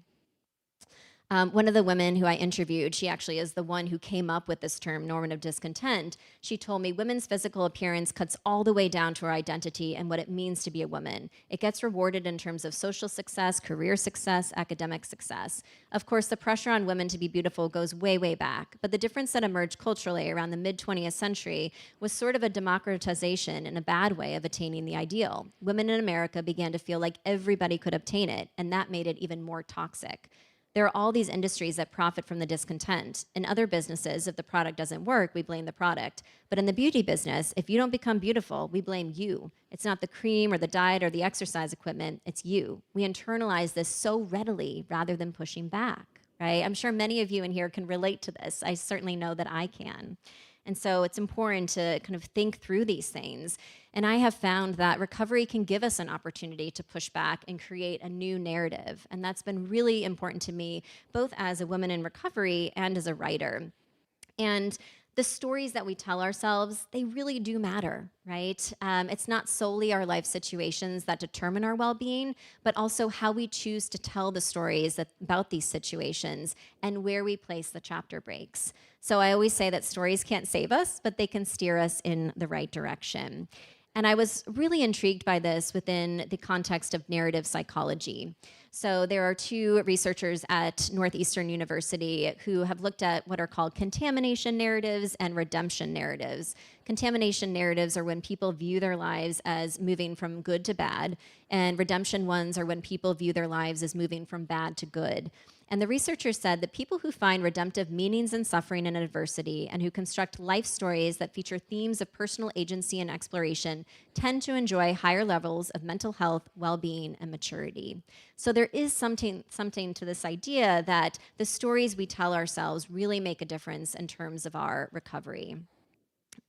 One of the women who I interviewed, she actually is the one who came up with this term, normative discontent. She told me women's physical appearance cuts all the way down to our identity and what it means to be a woman. It gets rewarded in terms of social success, career success, academic success. Of course, the pressure on women to be beautiful goes way, way back. But the difference that emerged culturally around the mid-20th century was sort of a democratization in a bad way of attaining the ideal. Women in America began to feel like everybody could obtain it, and that made it even more toxic. There are all these industries that profit from the discontent. In other businesses, if the product doesn't work, we blame the product. But in the beauty business, if you don't become beautiful, we blame you. It's not the cream or the diet or the exercise equipment, it's you. We internalize this so readily rather than pushing back, right? I'm sure many of you in here can relate to this. I certainly know that I can. And so it's important to kind of think through these things. And I have found that recovery can give us an opportunity to push back and create a new narrative. And that's been really important to me, both as a woman in recovery and as a writer. And the stories that we tell ourselves, they really do matter, right? It's not solely our life situations that determine our well-being, but also how we choose to tell the stories about these situations and where we place the chapter breaks. So I always say that stories can't save us, but they can steer us in the right direction. And I was really intrigued by this within the context of narrative psychology. So there are two researchers at Northeastern University who have looked at what are called contamination narratives and redemption narratives. Contamination narratives are when people view their lives as moving from good to bad, and redemption ones are when people view their lives as moving from bad to good. And the researchers said that people who find redemptive meanings in suffering and adversity and who construct life stories that feature themes of personal agency and exploration tend to enjoy higher levels of mental health, well-being, and maturity. So there is something to this idea that the stories we tell ourselves really make a difference in terms of our recovery.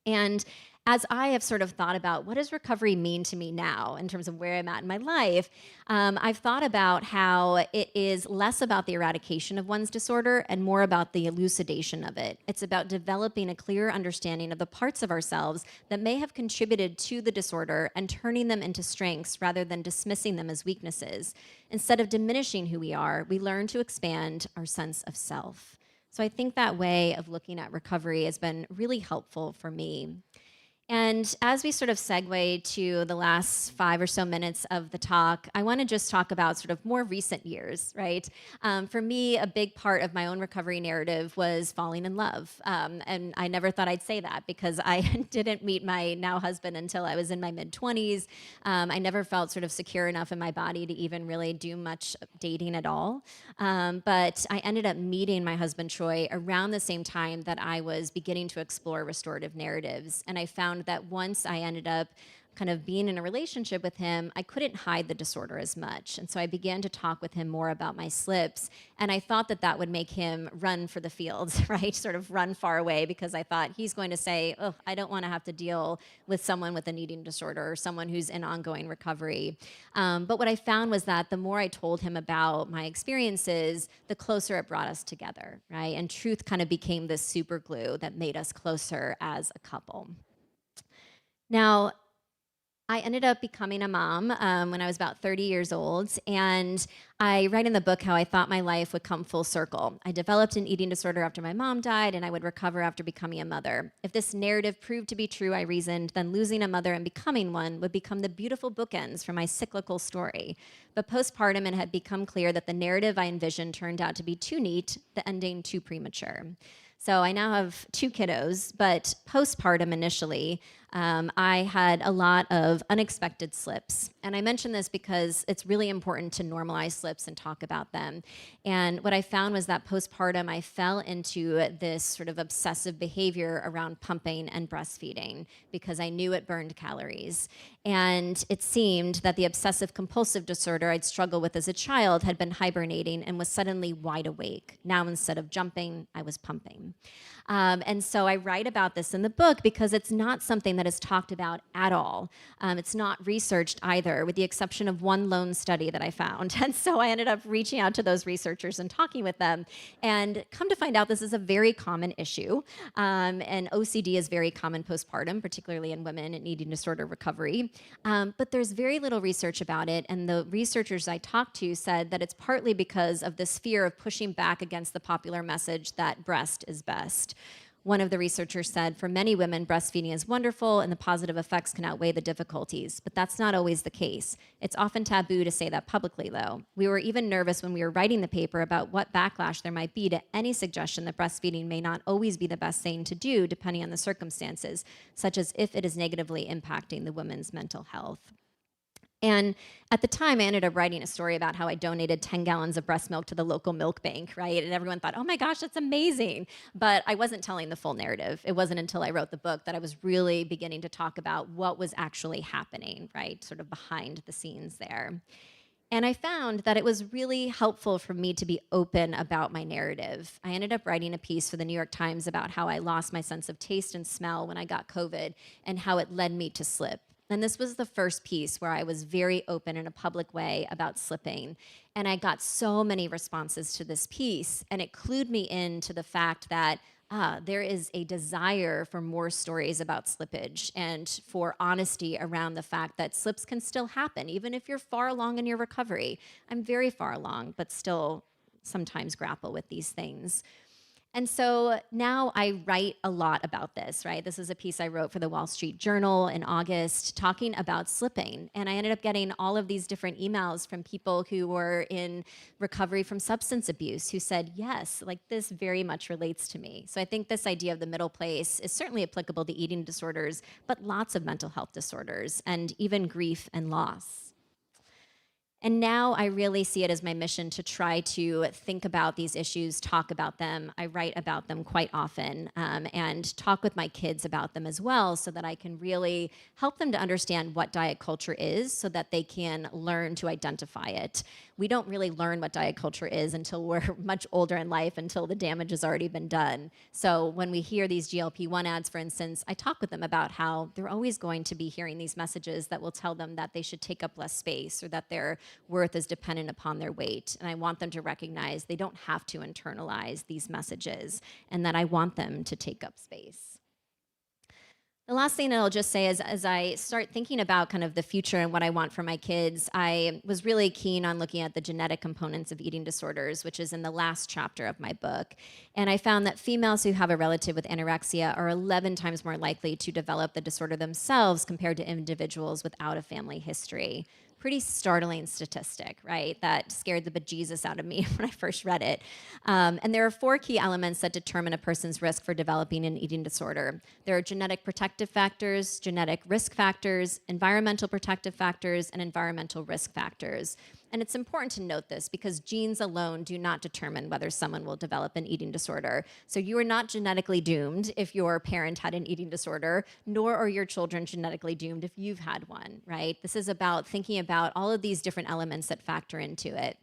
And as I have sort of thought about what does recovery mean to me now in terms of where I'm at in my life, I've thought about how it is less about the eradication of one's disorder and more about the elucidation of it. It's about developing a clear understanding of the parts of ourselves that may have contributed to the disorder and turning them into strengths rather than dismissing them as weaknesses. Instead of diminishing who we are, we learn to expand our sense of self. So I think that way of looking at recovery has been really helpful for me. And as we sort of segue to the last 5 or so minutes of the talk, I want to just talk about sort of more recent years, right? For me, a big part of my own recovery narrative was falling in love. And I never thought I'd say that because I didn't meet my now husband until I was in my mid-20s. I never felt sort of secure enough in my body to even really do much dating at all. But I ended up meeting my husband, Troy, around the same time that I was beginning to explore restorative narratives. And I found that once I ended up kind of being in a relationship with him, I couldn't hide the disorder as much. And so I began to talk with him more about my slips. And I thought that that would make him run for the fields, right? Sort of run far away, because I thought he's going to say, oh, I don't want to have to deal with someone with an eating disorder or someone who's in ongoing recovery. But what I found was that the more I told him about my experiences, the closer it brought us together, right? And truth kind of became this super glue that made us closer as a couple. Now, I ended up becoming a mom when I was about 30 years old, and I write in the book how I thought my life would come full circle. I developed an eating disorder after my mom died, and I would recover after becoming a mother. If this narrative proved to be true, I reasoned, then losing a mother and becoming one would become the beautiful bookends for my cyclical story. But postpartum, it had become clear that the narrative I envisioned turned out to be too neat, the ending too premature. So I now have 2 kiddos, but postpartum initially, I had a lot of unexpected slips. And I mention this because it's really important to normalize slips and talk about them. And what I found was that postpartum, I fell into this sort of obsessive behavior around pumping and breastfeeding because I knew it burned calories. And it seemed that the obsessive compulsive disorder I'd struggled with as a child had been hibernating and was suddenly wide awake. Now, instead of jumping, I was pumping. And so I write about this in the book because it's not something that is talked about at all. It's not researched either, with the exception of one lone study that I found. And so I ended up reaching out to those researchers and talking with them. And come to find out, this is a very common issue. And OCD is very common postpartum, particularly in women in eating disorder recovery. But there's very little research about it. And the researchers I talked to said that it's partly because of this fear of pushing back against the popular message that breast is best. One of the researchers said, for many women, breastfeeding is wonderful and the positive effects can outweigh the difficulties, but that's not always the case. It's often taboo to say that publicly, though. We were even nervous when we were writing the paper about what backlash there might be to any suggestion that breastfeeding may not always be the best thing to do depending on the circumstances, such as if it is negatively impacting the woman's mental health. And at the time, I ended up writing a story about how I donated 10 gallons of breast milk to the local milk bank, right? And everyone thought, oh my gosh, that's amazing. But I wasn't telling the full narrative. It wasn't until I wrote the book that I was really beginning to talk about what was actually happening, right? Sort of behind the scenes there. And I found that it was really helpful for me to be open about my narrative. I ended up writing a piece for the New York Times about how I lost my sense of taste and smell when I got COVID and how it led me to slip. And this was the first piece where I was very open in a public way about slipping. And I got so many responses to this piece, and it clued me into the fact that there is a desire for more stories about slippage and for honesty around the fact that slips can still happen, even if you're far along in your recovery. I'm very far along, but still sometimes grapple with these things. And so now I write a lot about this, right? This is a piece I wrote for the Wall Street Journal in August talking about slipping. And I ended up getting all of these different emails from people who were in recovery from substance abuse who said, yes, like this very much relates to me. So I think this idea of the middle place is certainly applicable to eating disorders, but lots of mental health disorders and even grief and loss. And now I really see it as my mission to try to think about these issues, talk about them. I write about them quite often and talk with my kids about them as well so that I can really help them to understand what diet culture is so that they can learn to identify it. We don't really learn what diet culture is until we're much older in life, until the damage has already been done. So when we hear these GLP-1 ads, for instance, I talk with them about how they're always going to be hearing these messages that will tell them that they should take up less space or that their worth is dependent upon their weight. And I want them to recognize they don't have to internalize these messages and that I want them to take up space. The last thing that I'll just say is as I start thinking about kind of the future and what I want for my kids, I was really keen on looking at the genetic components of eating disorders, which is in the last chapter of my book. And I found that females who have a relative with anorexia are 11 times more likely to develop the disorder themselves compared to individuals without a family history. Pretty startling statistic, right? That scared the bejesus out of me when I first read it. And there are 4 key elements that determine a person's risk for developing an eating disorder. There are genetic protective factors, genetic risk factors, environmental protective factors, and environmental risk factors. And it's important to note this because genes alone do not determine whether someone will develop an eating disorder. So you are not genetically doomed if your parent had an eating disorder, nor are your children genetically doomed if you've had one, right? This is about thinking about all of these different elements that factor into it.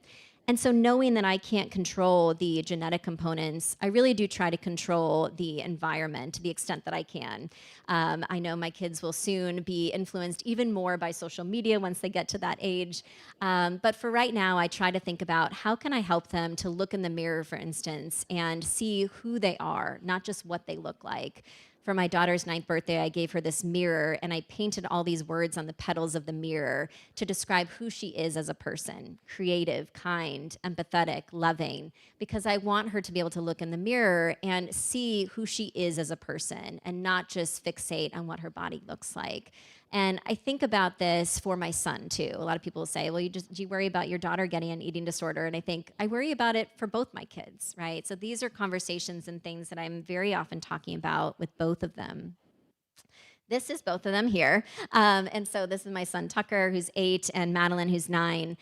And so knowing that I can't control the genetic components, I really do try to control the environment to the extent that I can. I know my kids will soon be influenced even more by social media once they get to that age. But for right now, I try to think about how can I help them to look in the mirror, for instance, and see who they are, not just what they look like. For my daughter's 9th birthday, I gave her this mirror and I painted all these words on the petals of the mirror to describe who she is as a person: creative, kind, empathetic, loving, because I want her to be able to look in the mirror and see who she is as a person and not just fixate on what her body looks like. And I think about this for my son too. A lot of people say, well, do you worry about your daughter getting an eating disorder? And I think I worry about it for both my kids, right? So these are conversations and things that I'm very often talking about with both of them. This is both of them here. And so this is my son Tucker, who's 8, and Madeline, who's 9.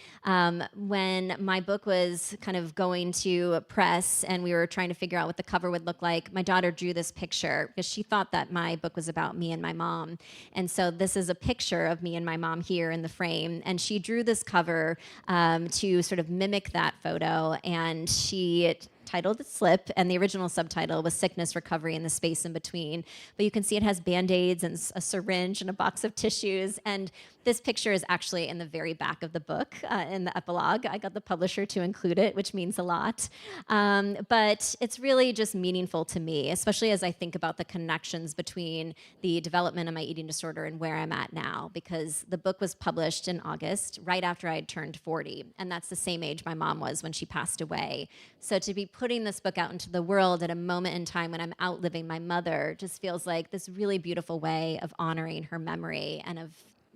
When my book was kind of going to press and we were trying to figure out what the cover would look like, my daughter drew this picture because she thought that my book was about me and my mom. And so this is a picture of me and my mom here in the frame. And she drew this cover to sort of mimic that photo. And she titled it Slip, and the original subtitle was Sickness, Recovery, and the Space in Between. But you can see it has Band-Aids and a syringe and a box of tissues. And this picture is actually in the very back of the book, in the epilogue. I got the publisher to include it, which means a lot. But it's really just meaningful to me, especially as I think about the connections between the development of my eating disorder and where I'm at now, because the book was published in August, right after I had turned 40. And that's the same age my mom was when she passed away. So to be putting this book out into the world at a moment in time when I'm outliving my mother just feels like this really beautiful way of honoring her memory and of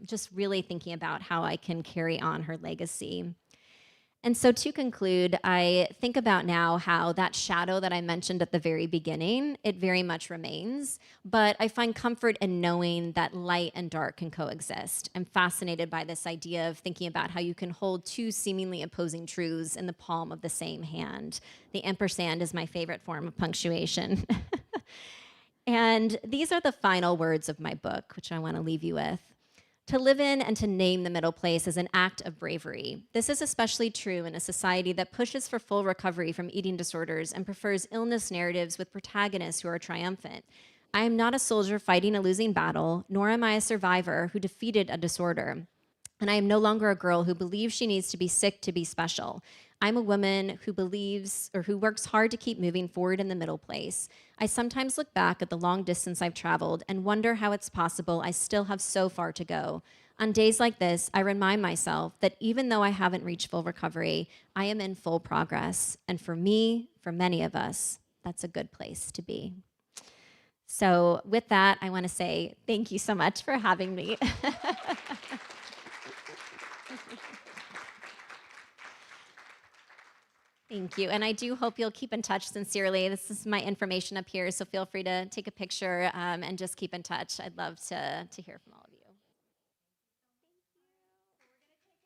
just really thinking about how I can carry on her legacy. And so to conclude, I think about now how that shadow that I mentioned at the very beginning, it very much remains, but I find comfort in knowing that light and dark can coexist. I'm fascinated by this idea of thinking about how you can hold two seemingly opposing truths in the palm of the same hand. The ampersand is my favorite form of punctuation. And these are the final words of my book, which I want to leave you with. To live in and to name the middle place is an act of bravery. This is especially true in a society that pushes for full recovery from eating disorders and prefers illness narratives with protagonists who are triumphant. I am not a soldier fighting a losing battle, nor am I a survivor who defeated a disorder. And I am no longer a girl who believes she needs to be sick to be special. I'm a woman who believes or who works hard to keep moving forward in the middle place. I sometimes look back at the long distance I've traveled and wonder how it's possible I still have so far to go. On days like this, I remind myself that even though I haven't reached full recovery, I am in full progress. And for me, for many of us, that's a good place to be. So with that, I want to say thank you so much for having me. Thank you. And I do hope you'll keep in touch sincerely. This is my information up here, so feel free to take a picture and just keep in touch. I'd love to hear from all of you.